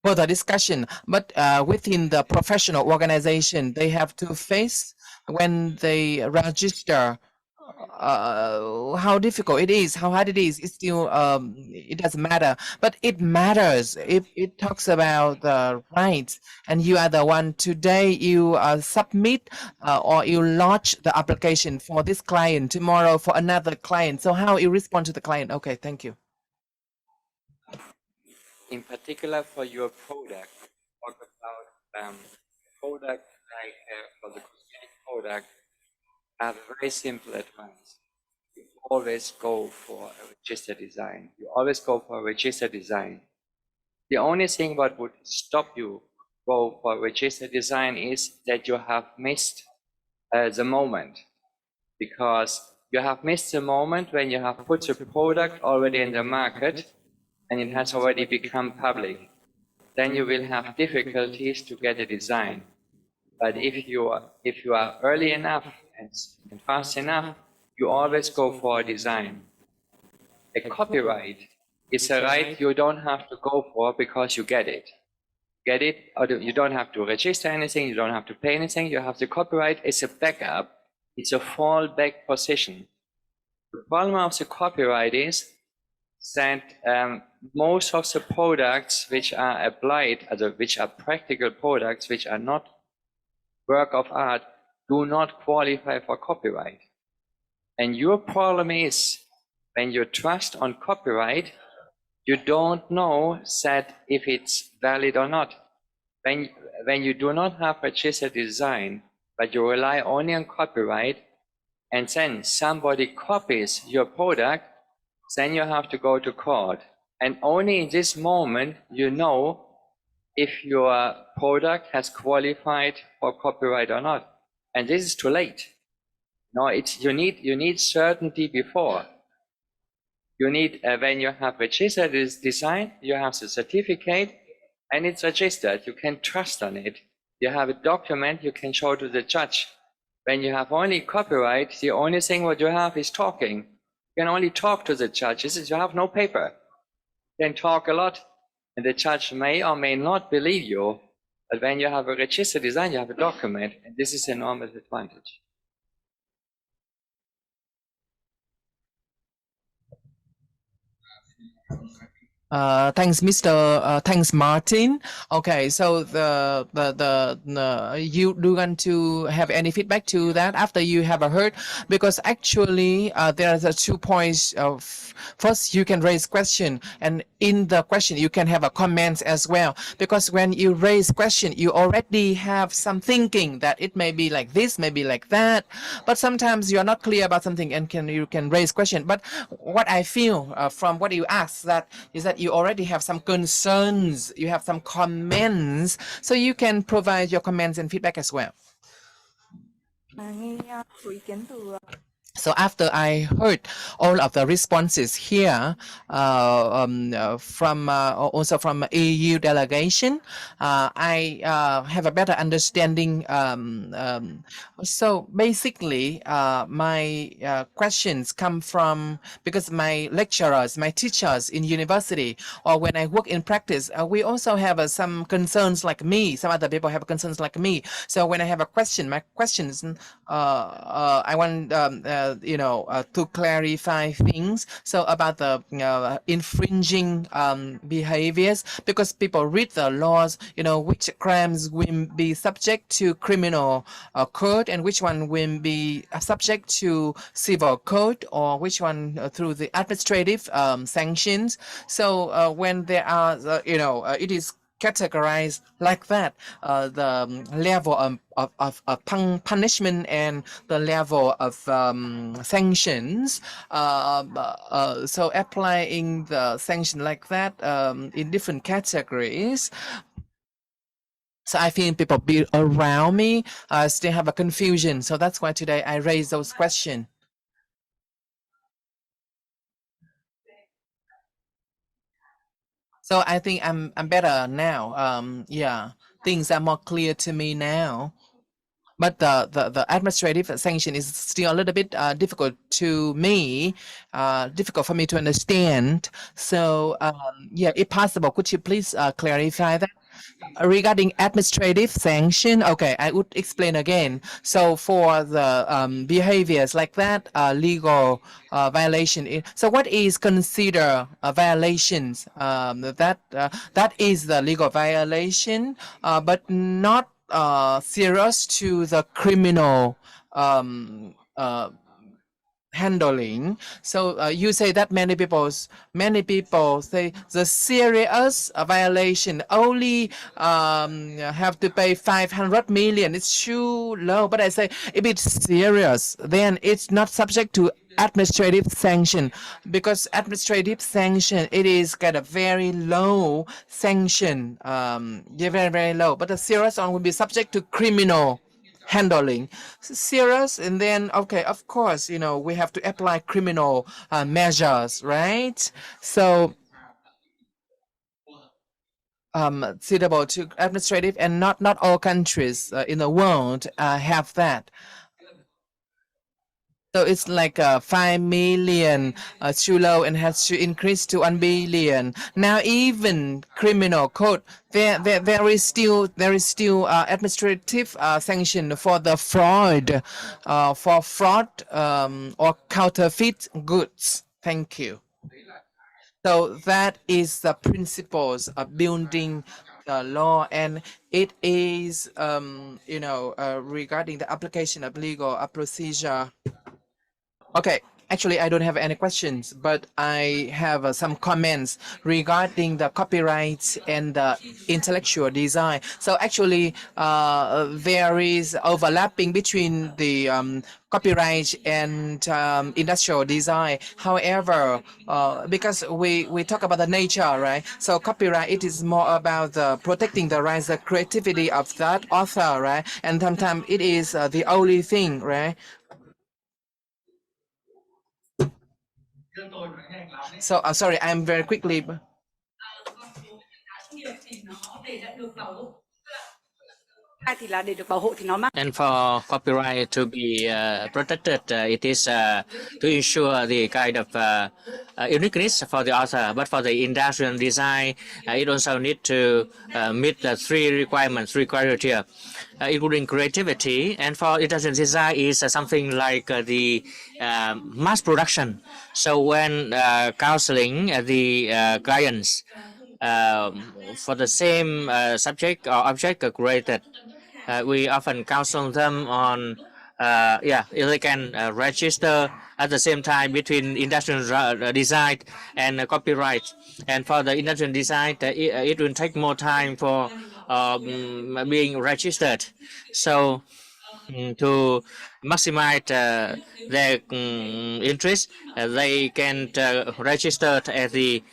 the discussion. But within the professional organization, they have to face when they register how difficult it is, how hard it is. It's still it doesn't matter, but it matters if it talks about the rights, and you are the one today you submit or you launch the application for this client, tomorrow for another client. So how you respond to the client? Okay, thank you. In particular for your product, talk about product like for the cosmetic product, I have a very simple advice. You always go for a registered design. You always go for a registered design. The only thing what would stop you go for a registered design is that you have missed the moment, because you have missed the moment when you have put the product already in the market and it has already become public. Then you will have difficulties to get a design. But if you are early enough and fast enough, you always go for a design. A copyright is a right you don't have to go for because you get it. Get it? Or you don't have to register anything, you don't have to pay anything, you have the copyright. It's a backup, it's a fallback position. The problem of the copyright is that most of the products which are applied, which are practical products, which are not work of art, do not qualify for copyright. And your problem is, when you trust on copyright, you don't know that if it's valid or not. When you do not have registered design, but you rely only on copyright, and then somebody copies your product, then you have to go to court. And only in this moment you know if your product has qualified for copyright or not. And this is too late. No, you need certainty before. You need when you have registered this design, you have the certificate, and it's registered. You can trust on it. You have a document you can show to the judge. When you have only copyright, the only thing what you have is talking. You can only talk to the judge. You have no paper. You can talk a lot, and the judge may or may not believe you. But when you have a registered design, you have a document, and this is an enormous advantage. Thanks Martin. Okay, so you do want to have any feedback to that after you have heard? Because actually there are 2 points of, first you can raise question, and in the question you can have a comments as well, because when you raise question you already have some thinking that it may be like this, maybe like that, but sometimes you are not clear about something and you can raise question. But what I feel from what you asked, that is that you already have some concerns, you have some comments, so you can provide your comments and feedback as well. So after I heard all of the responses here from also from EU delegation, I have a better understanding. So basically, my questions come from, because my lecturers, my teachers in university, or when I work in practice, we also have some concerns like me. Some other people have concerns like me. So when I have a question, my questions, I want to clarify things. So about the infringing behaviors, because people read the laws, which crimes will be subject to criminal code and which one will be subject to civil code, or which one through the administrative sanctions. So when there are, it is categorized like that. The level of punishment and the level of sanctions. So applying the sanction like that in different categories. So I think people be around me still have a confusion. So that's why today I raise those questions. So I think I'm better now. Yeah, things are more clear to me now. But the administrative sanction is still a little bit difficult to me, difficult for me to understand. So yeah, if possible, could you please clarify that? Regarding administrative sanction, okay, I would explain again. So for the behaviors like that, legal violation. So what is considered violations? That is the legal violation, but not serious to the criminal handling. So you say that many people say the serious violation only have to pay 500 million. It's too low. But I say if it's serious, then it's not subject to administrative sanction, because administrative sanction, it is kind of very low sanction, yeah, very low. But the serious one will be subject to criminal handling. Serious, and then okay, of course, we have to apply criminal measures, right? So suitable to administrative, and not all countries in the world have that. So it's like 5 million too low and has to increase to 1 billion. Now even criminal code, there is still administrative sanction for the fraud, or counterfeit goods. Thank you. So that is the principles of building the law, and it is regarding the application of legal procedure. Okay, actually, I don't have any questions, but I have some comments regarding the copyright and the intellectual design. So actually, there is overlapping between the copyright and industrial design. However, because we talk about the nature, right? So copyright, it is more about protecting the rights, the creativity of that author, right? And sometimes it is the only thing, right? So sorry, I'm very quickly. And for copyright to be protected, it is to ensure the kind of uniqueness for the author. But for the industrial design, it also need to meet the three requirements, three criteria, including creativity. And for industrial design is something like the mass production. So when counseling the clients for the same subject or object created, we often counsel them on if they can register at the same time between industrial design and copyright. And for the industrial design, it will take more time for being registered. So to maximize their interest, they can register at the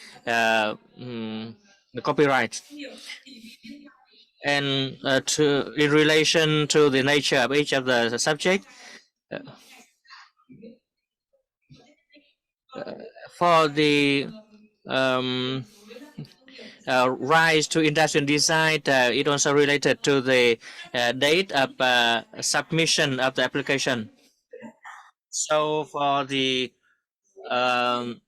copyright. And in relation to the nature of each of the subject, for the um, rise to industrial design, it also related to the date of submission of the application. So for the um,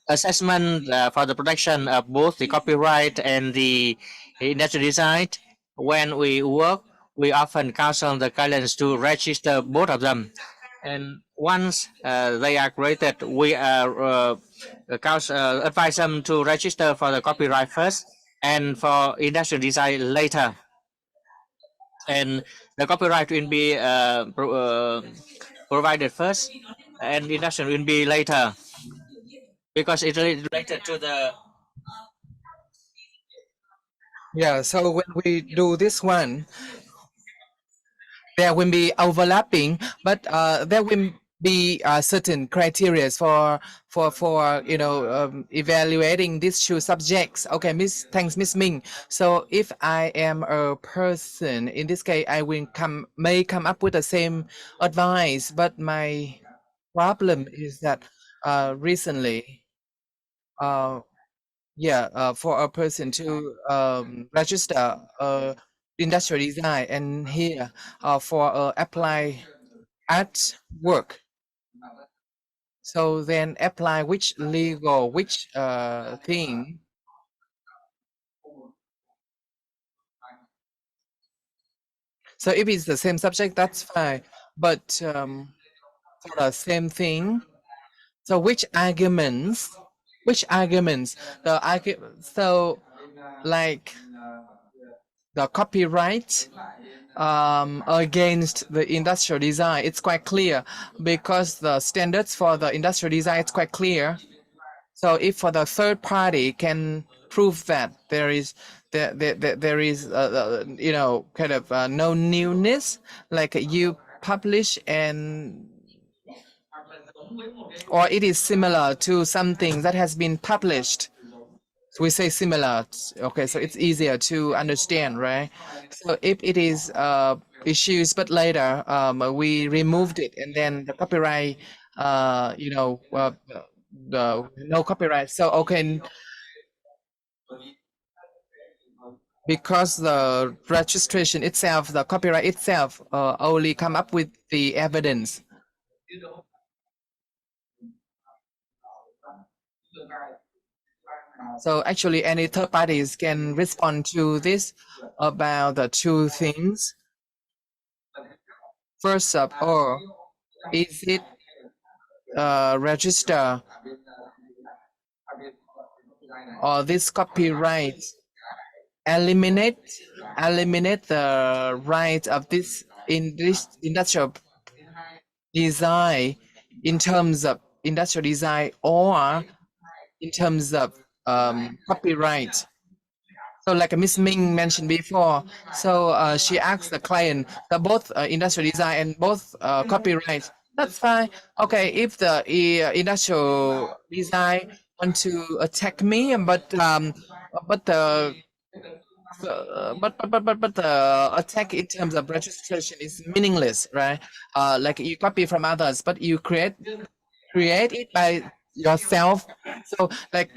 assessment for the protection of both the copyright and the industrial design, when we work, we often counsel the clients to register both of them. And once they are created, we advise them to register for the copyright first and for industrial design later. And the copyright will be provided first, and industrial will be later, because it's related to the Yeah, so when we do this one, there will be overlapping, but there will be certain criteria for evaluating these two subjects. Okay, thanks, Miss Ming. So if I am a person, in this case, I will may come up with the same advice, but my problem is that recently, uh, for a person to register industrial design and here for apply at work. So then apply which legal, which thing. So if it's the same subject, that's fine. But for the same thing, so which arguments, so like the copyright against the industrial design, it's quite clear because the standards for the industrial design, it's quite clear. So if for the third party can prove that there is kind of no newness, like you publish and or it is similar to something that has been published. So we say similar. Okay, so it's easier to understand, right? So if it is issues, but later we removed it, and then the copyright, the no copyright. So okay, because the registration itself, the copyright itself, only come up with the evidence. So actually, any third parties can respond to this about the two things. First of all, is it register or this copyright eliminate the right of this in this industrial design in terms of industrial design or in terms of copyright. So like Miss Ming mentioned before, so she asked the client the both industrial design and both copyright. That's fine. Okay, if the industrial design want to attack me, but the but the attack in terms of registration is meaningless, right? Like you copy from others, but you create it by yourself. So like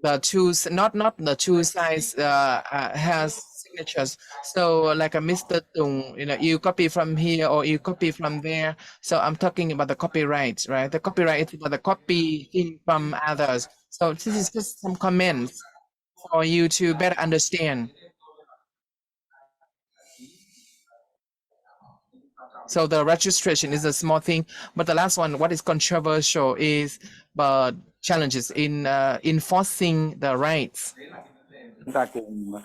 the two not the two sides has signatures. So like a Mr. Tung, you copy from here or you copy from there. So I'm talking about the copyright, right? The copyright is about the copying from others. So this is just some comments for you to better understand. So the registration is a small thing, but the last one, what is controversial is challenges in enforcing the rights. Chúng ta cùng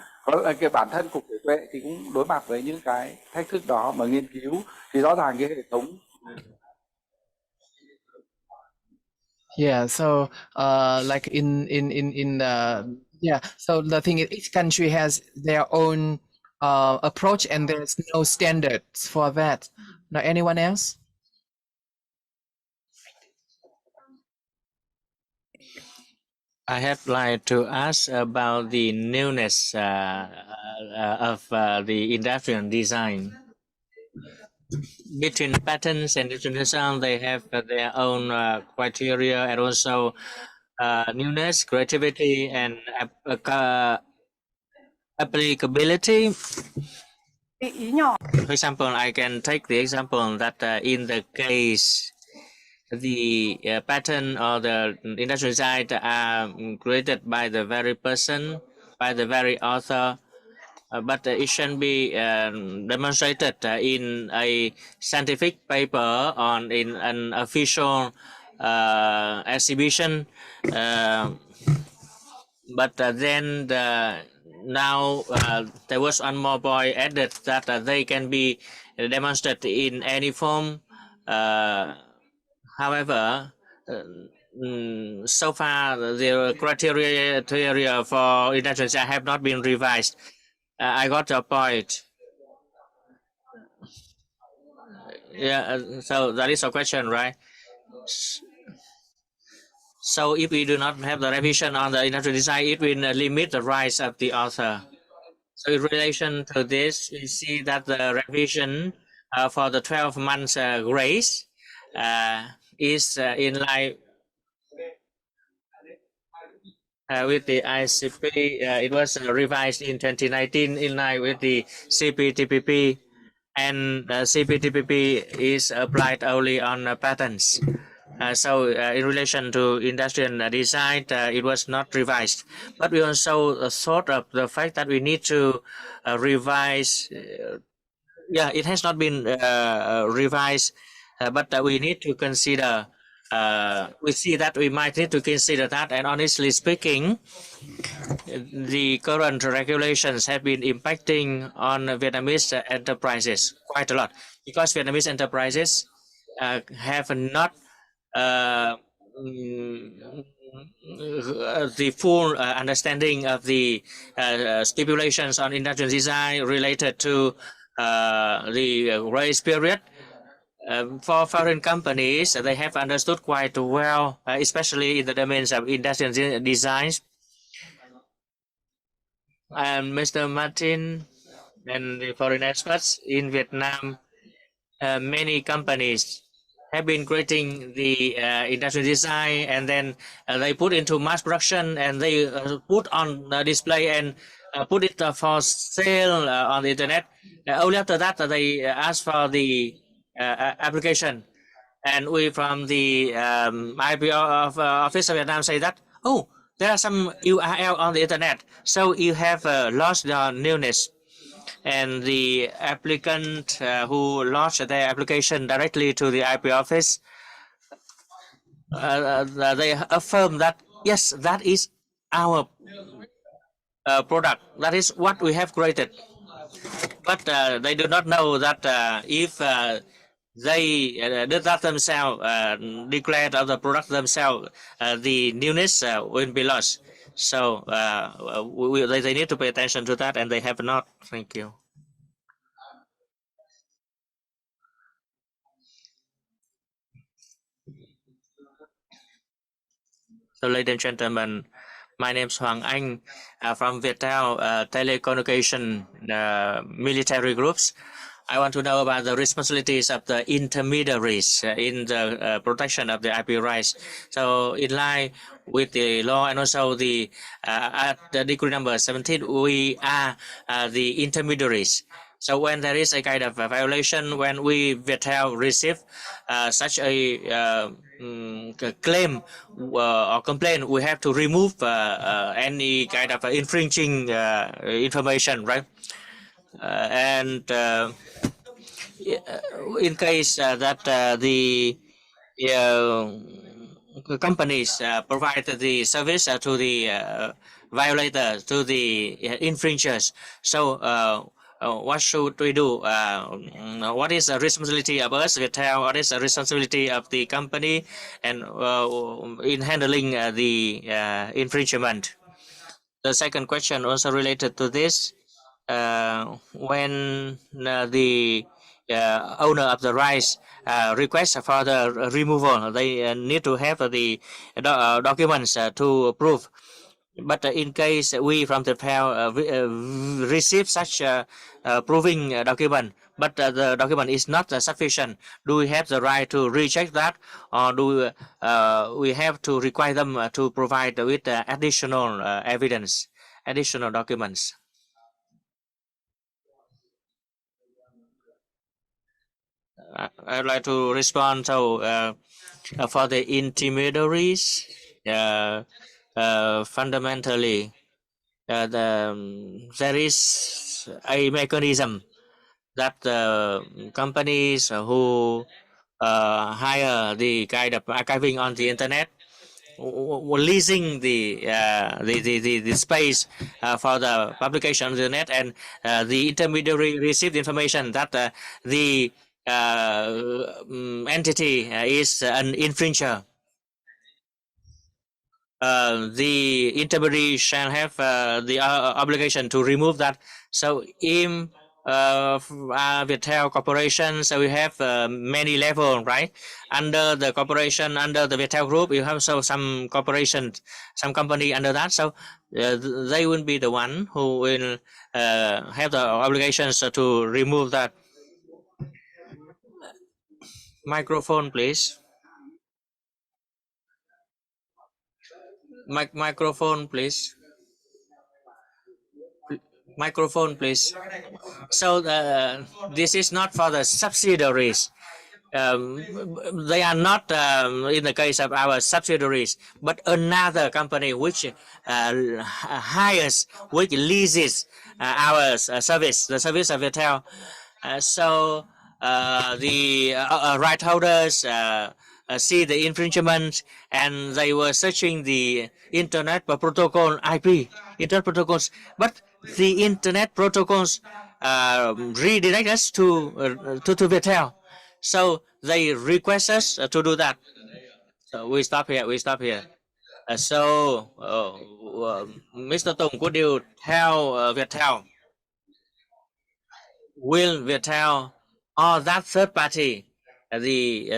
cái bản thân cục thể tuệ thì cũng đối mặt với những cái thách thức đó mà nghiên cứu thì rõ ràng cái hệ thống. Yeah, so like so the thing is each country has their own approach and there's no standards for that. Now, anyone else? I have like to ask about the newness of the industrial design. Between patterns and industrial design, they have their own criteria and also newness, creativity, and applicability. For example, I can take the example that in the case the pattern or the industrial design are created by the very person, by the very author, but it should be demonstrated in a scientific paper on in an official exhibition. But then now there was one more point added that they can be demonstrated in any form. However, so far the criteria for industrial design have not been revised. I got your point. Yeah, so that is a question, right? So if we do not have the revision on the industrial design, it will limit the rights of the author. So in relation to this, we see that the revision for the 12 months grace is in line with the ICP. It was revised in 2019 in line with the CPTPP, and CPTPP is applied only on patents. So in relation to industrial design, it was not revised. But we also thought of the fact that we need to revise. Yeah, it has not been revised, but we need to consider. We see that we might need to consider that. And honestly speaking, the current regulations have been impacting on Vietnamese enterprises quite a lot because Vietnamese enterprises have not uh, mm, the full understanding of the stipulations on industrial design related to the grace period. For foreign companies, they have understood quite well, especially in the domains of industrial designs. And Mr. Martin and the foreign experts in Vietnam, many companies have been creating the industrial design, and then they put into mass production, and they put on display and put it for sale on the internet. Only after that they ask for the application, and we from the IPO of Office of Vietnam say that, oh, there are some URL on the internet, so you have lost the newness. And the applicant who launched their application directly to the IP office, they affirm that yes, that is our product. That is what we have created. But they do not know that if they did that themselves, declared of the product themselves, the newness will be lost. So they need to pay attention to that, and they have not. Thank you. So, ladies and gentlemen, my name is Hoàng Anh from Viettel Telecommunication Military Groups. I want to know about the responsibilities of the intermediaries in the protection of the IP rights. So, in line with the law and also the at the decree number 17, we are the intermediaries. So when there is a kind of a violation, when we Viettel receive such a claim or complaint, we have to remove any kind of infringing information, right? And in case that the companies provide the service to the violator, to the infringers. So what should we do? What is the responsibility of us, Viettel? What is the responsibility of the company, and in handling the infringement? The second question also related to this. When the owner of the rights request for the removal, they need to have the documents to prove. But in case we from the PAL receive such proving document, but the document is not sufficient, do we have the right to reject that, or do we have to require them to provide with additional evidence, additional documents? I'd like to respond. So for the intermediaries, fundamentally, there is a mechanism that companies who hire the kind of archiving on the internet, leasing the space for the publication on the net, and the intermediary received information that the entity is an infringer. The intermediary shall have the obligation to remove that So in Viettel Corporation, so we have many levels, right? Under the corporation, under the Viettel Group, you have so some corporation, some company under that. So they will be the one who will have the obligations to remove that. Microphone, please. Microphone, please. Microphone, please. So this is not for the subsidiaries. They are not in the case of our subsidiaries, but another company which hires, which leases our service, the service of Viettel. So the right holders see the infringement, and they were searching the internet protocol IP, internet protocols, but the internet protocols redirect us to Viettel. So they request us to do that. So we stop here. We stop here. Mr. Tùng, could you tell Viettel, will Viettel or that third party, the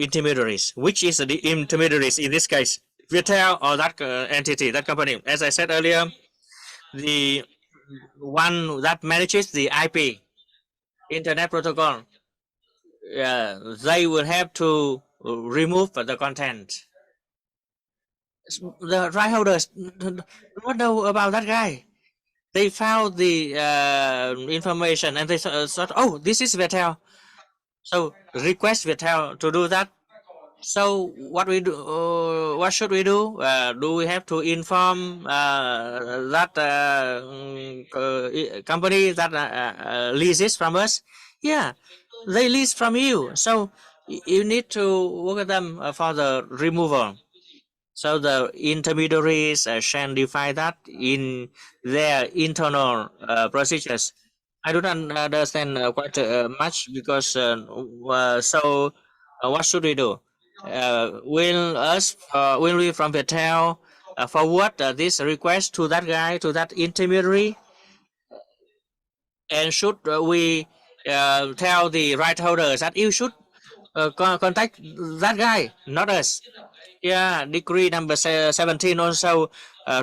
intermediaries, which is the intermediaries in this case, Viettel or that entity, that company? As I said earlier, the one that manages the IP, internet protocol, they will have to remove the content. The right holders don't know about that guy. They found the information and they thought, oh, this is Viettel. So request Viettel to do that. So what we do? What should we do? Do we have to inform that company that leases from us? Yeah, they lease from you. So you need to work with them for the removal. So the intermediaries shall define that in their internal procedures. I do not understand quite much because what should we do? Will we from Viettel forward this request to that guy, to that intermediary, and should we tell the right holders that you should contact that guy, not us? Yeah, decree number 17 also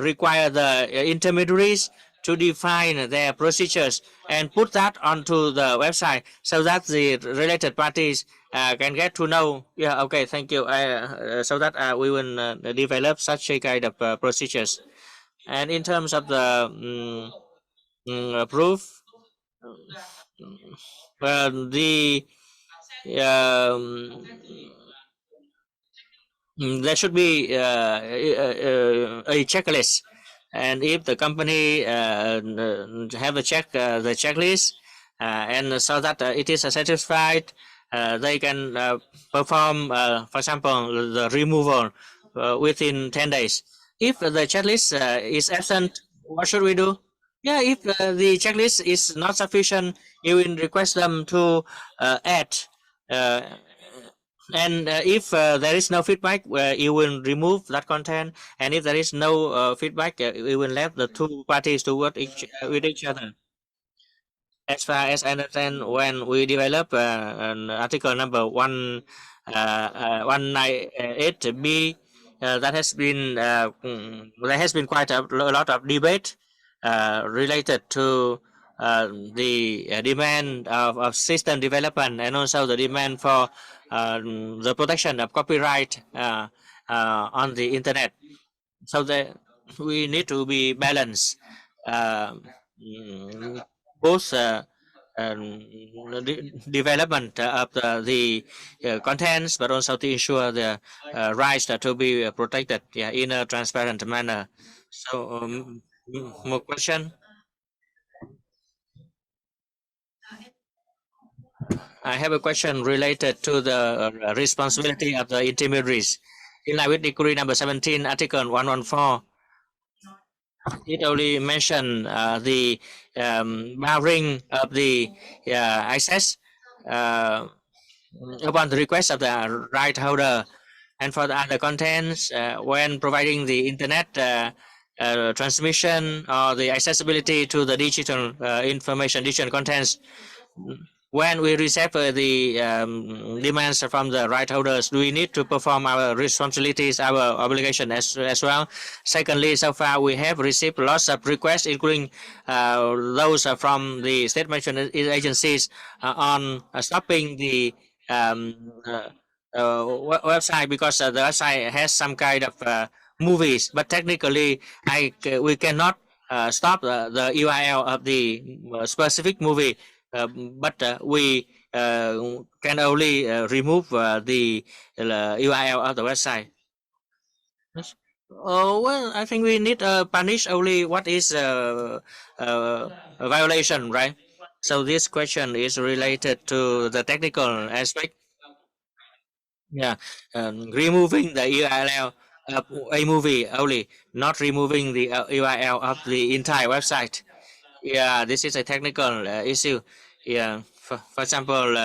require the intermediaries to define their procedures and put that onto the website so that the related parties can get to know. Yeah, okay, thank you. So that we will develop such a kind of procedures. And in terms of the proof, the um, there should be a checklist, and if the company have a the checklist, and so that it is satisfied, they can perform, for example, the removal within 10 days. If the checklist is absent, what should we do? Yeah, if the checklist is not sufficient, you will request them to add. And if there is no feedback, you will remove that content. And if there is no feedback, we will let the two parties to work with each other. As far as I understand, when we develop an article number 198B, that has been there has been quite a lot of debate related to the demand of system development and also the demand for the protection of copyright on the internet. So that we need to be balanced, both development of the contents, but also to ensure the rights to be protected, yeah, in a transparent manner. So more question. I have a question related to the responsibility of the intermediaries. In line with decree number 17, article 114, it only mentioned the barring of the access upon the request of the right holder, and for the other contents when providing the internet transmission or the accessibility to the digital information, digital contents. When we receive the demands from the right holders, we need to perform our responsibilities, our obligation as well. Secondly, so far we have received lots of requests, including those from the state management agencies on stopping the website because the website has some kind of movies, but technically we cannot stop the URL of the specific movie, but we can only remove the URL of the website. Yes. Well, I think we need punish only what is a violation, right? So this question is related to the technical aspect. Yeah, removing the URL of a movie only, not removing the URL of the entire website. Yeah, this is a technical issue. Yeah, for example,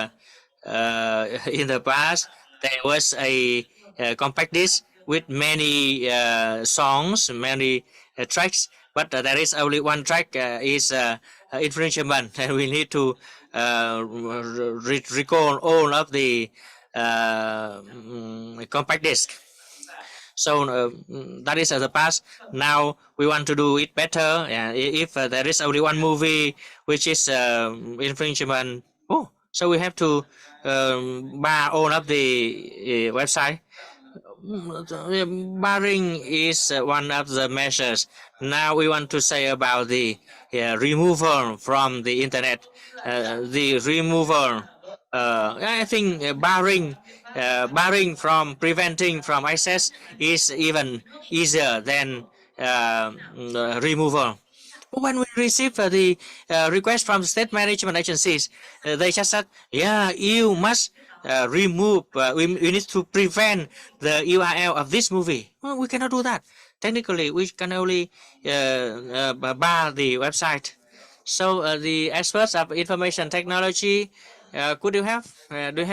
in the past there was a compact disc with many songs, many tracks, but there is only one track is infringement, and we need to recall all of the compact disc. So that is the past. Now we want to do it better. If there is only one movie which is infringement, so we have to bar all of the website. Barring is one of the measures. Now we want to say about the removal from the internet. The removal, I think barring from preventing from access is even easier than removal. When we receive the request from state management agencies, they just said, yeah, you must remove, we need to prevent the URL of this movie. Well, we cannot do that. Technically, we can only bar the website. So the experts of information technology, do you have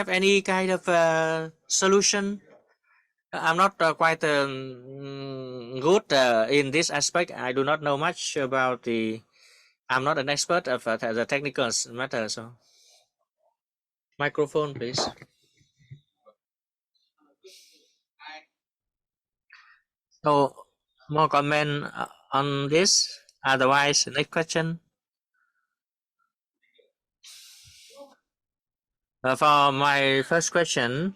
any kind of solution? I'm not quite good in this aspect. I do not know much about the. I'm not an expert of the technical matter. So, microphone, please. So, more comment on this. Otherwise, next question. For my first question,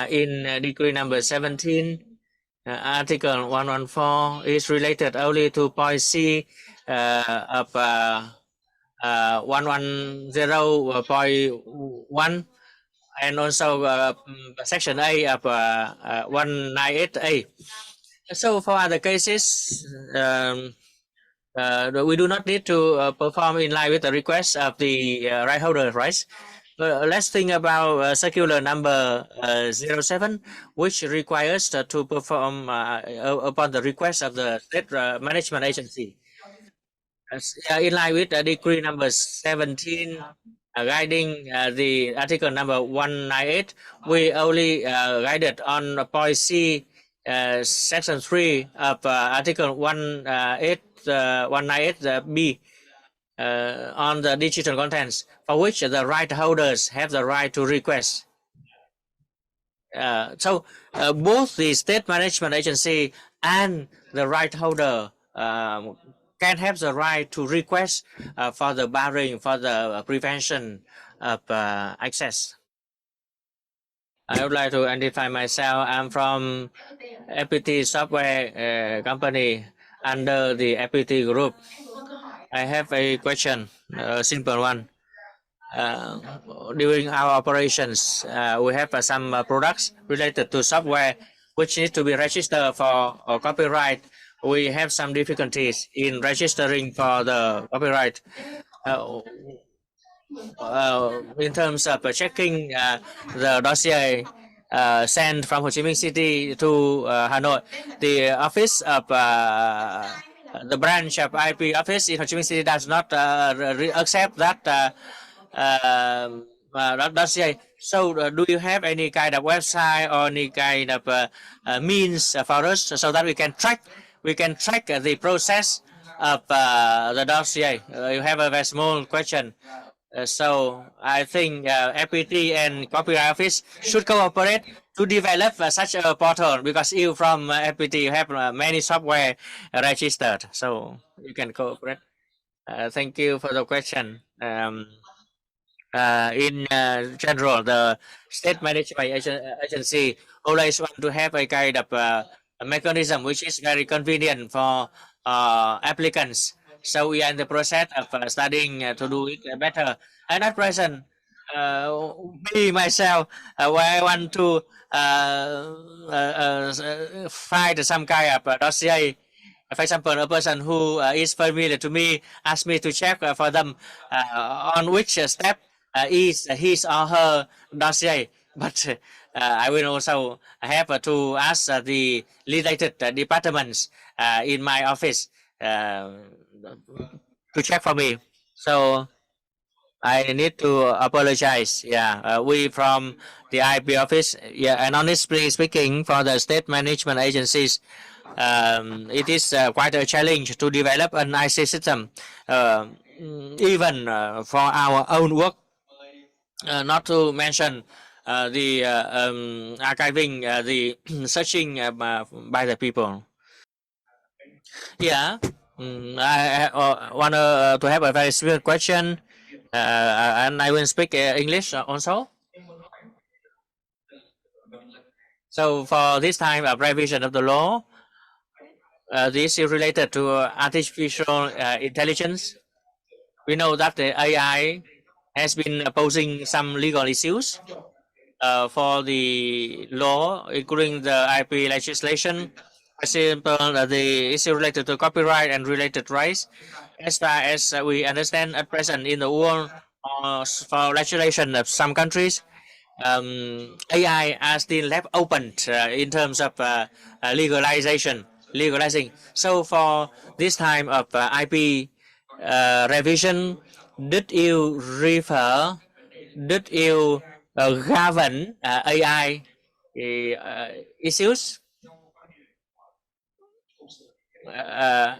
in decree number 17, article 114 is related only to point C of 110.1 and also section A of 198A. So for other cases, we do not need to perform in line with the request of the right holder, right? Let's think about circular number 07, which requires to perform upon the request of the state management agency. In line with decree number 17 guiding the article number 198, we only guided on point C, section 3 of article 198B on the digital contents, for which the right holders have the right to request. So both the state management agency and the right holder can have the right to request for the barring, for the prevention of access. I would like to identify myself. I'm from FPT software company under the FPT group. I have a question, a simple one. During our operations, we have some products related to software which need to be registered for copyright. We have some difficulties in registering for the copyright. In terms of checking the dossier sent from Ho Chi Minh City to Hanoi, the office of the branch of IP office in Ho Chi Minh City does not accept that dossier. So do you have any kind of website or any kind of means for us so that we can track we can track the process of the dossier. You have a very small question. So I think FPT and Copyright Office should cooperate to develop such a portal, because you from FPT you have many software registered, so you can cooperate. Thank you for the question. In general, the state management agency always want to have a kind of a mechanism which is very convenient for applicants. So we are in the process of studying to do it better. And at present, me myself, where I want to find some kind of dossier. For example, a person who is familiar to me asked me to check for them on which step is his or her dossier. But I will also have to ask the related departments in my office to check for me. So I need to apologize. Yeah, we from the IP office. Yeah, and honestly speaking, for the state management agencies, it is quite a challenge to develop an IC system, even for our own work. Not to mention the archiving, the searching by the people. Yeah, I want to have a very specific question, and I will speak English also. So for this time of revision of the law, this is related to artificial intelligence. We know that the AI has been posing some legal issues for the law, including the IP legislation. For example, the issue related to copyright and related rights. As far as we understand at present in the world, for legislation of some countries, AI are still left open in terms of legalizing. So for this time of IP revision, did you refer, did you govern AI issues? Uh,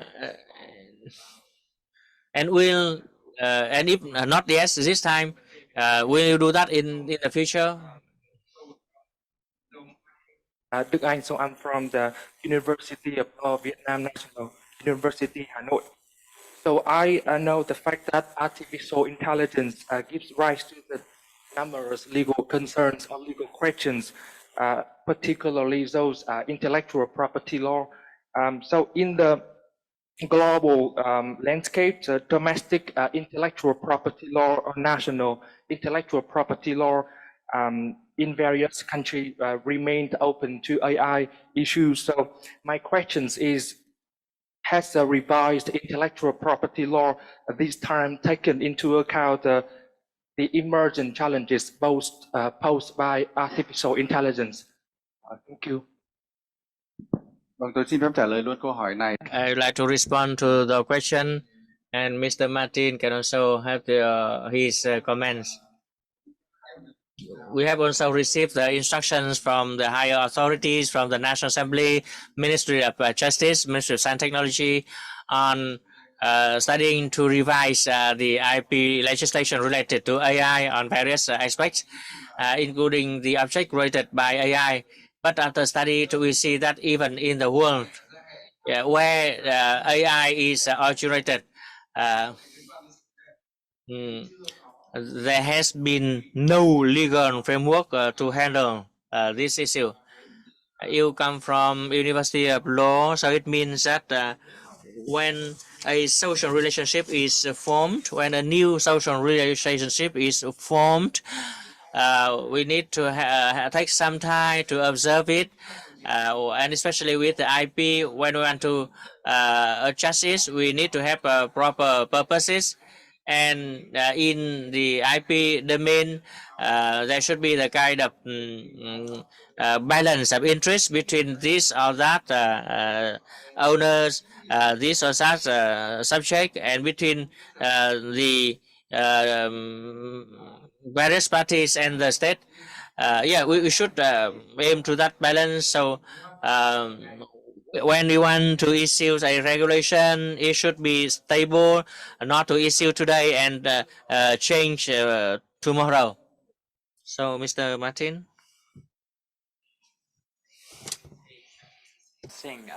and will and if not yes this time, will you do that in the future? Đức Anh, so I'm from the University of Law Vietnam National University, Hanoi. So I know the fact that artificial intelligence gives rise to the numerous legal concerns or legal questions, particularly those intellectual property law. So in the global landscape, domestic intellectual property law or national intellectual property law in various countries remained open to AI issues. So my questions is, has the revised intellectual property law this time taken into account the emergent challenges posed by artificial intelligence? Thank you. Vâng, tôi xin phép trả lời luôn câu hỏi này. I would like to respond to the question, and Mr. Martin can also have his comments. We have also received the instructions from the higher authorities, from the National Assembly, Ministry of Justice, Ministry of Science and Technology, on studying to revise the IP legislation related to AI on various aspects, including the object created by AI. But after study, we see that even in the world where AI is originated, there has been no legal framework to handle this issue. You come from University of Law, so it means that when a social relationship is formed, when a new social relationship is formed, we need to take some time to observe it, and especially with the IP, when we want to adjust it, we need to have proper purposes. And in the IP domain, there should be the kind of balance of interest between this or that owners, this or that subject, and between the various parties and the state. Yeah, we should aim to that balance. So when we want to issue a regulation, it should be stable, not to issue today and change tomorrow. So, Mr. Martin. Thing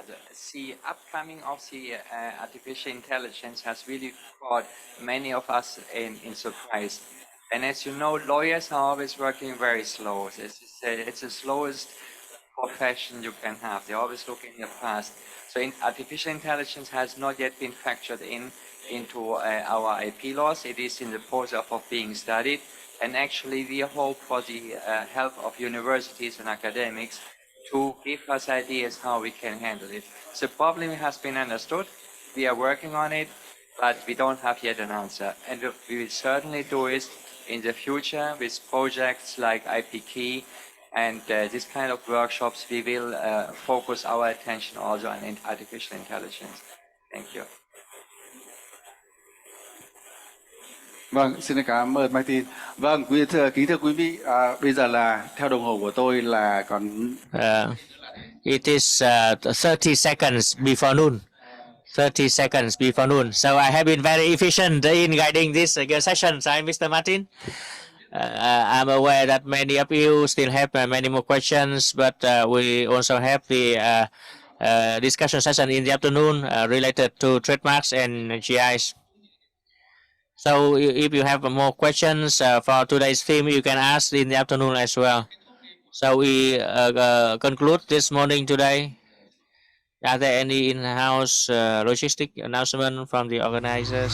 the upcoming of the artificial intelligence has really caught many of us in surprise. And as you know, lawyers are always working very slow. It's the slowest profession you can have. They're always looking in the past. So artificial intelligence has not yet been factored into our IP laws. It is in the process of being studied. And actually, we hope for the help of universities and academics to give us ideas how we can handle it. The problem has been understood. We are working on it, but we don't have yet an answer. And we will certainly do it in the future with projects like IP Key and this kind of workshops. We will focus our attention also on artificial intelligence. Thank you. Vâng, xin cảm ơn Martin. Vâng, kính thưa quý vị, bây giờ là theo đồng hồ của tôi là còn It is 30 seconds before noon. 30 seconds before noon. So I have been very efficient in guiding this session, right, Mr. Martin? I'm aware that many of you still have many more questions, but we also have the discussion session in the afternoon related to trademarks and GIs. So if you have more questions for today's theme, you can ask in the afternoon as well. So we conclude this morning today. Are there any in-house logistic announcement from the organizers?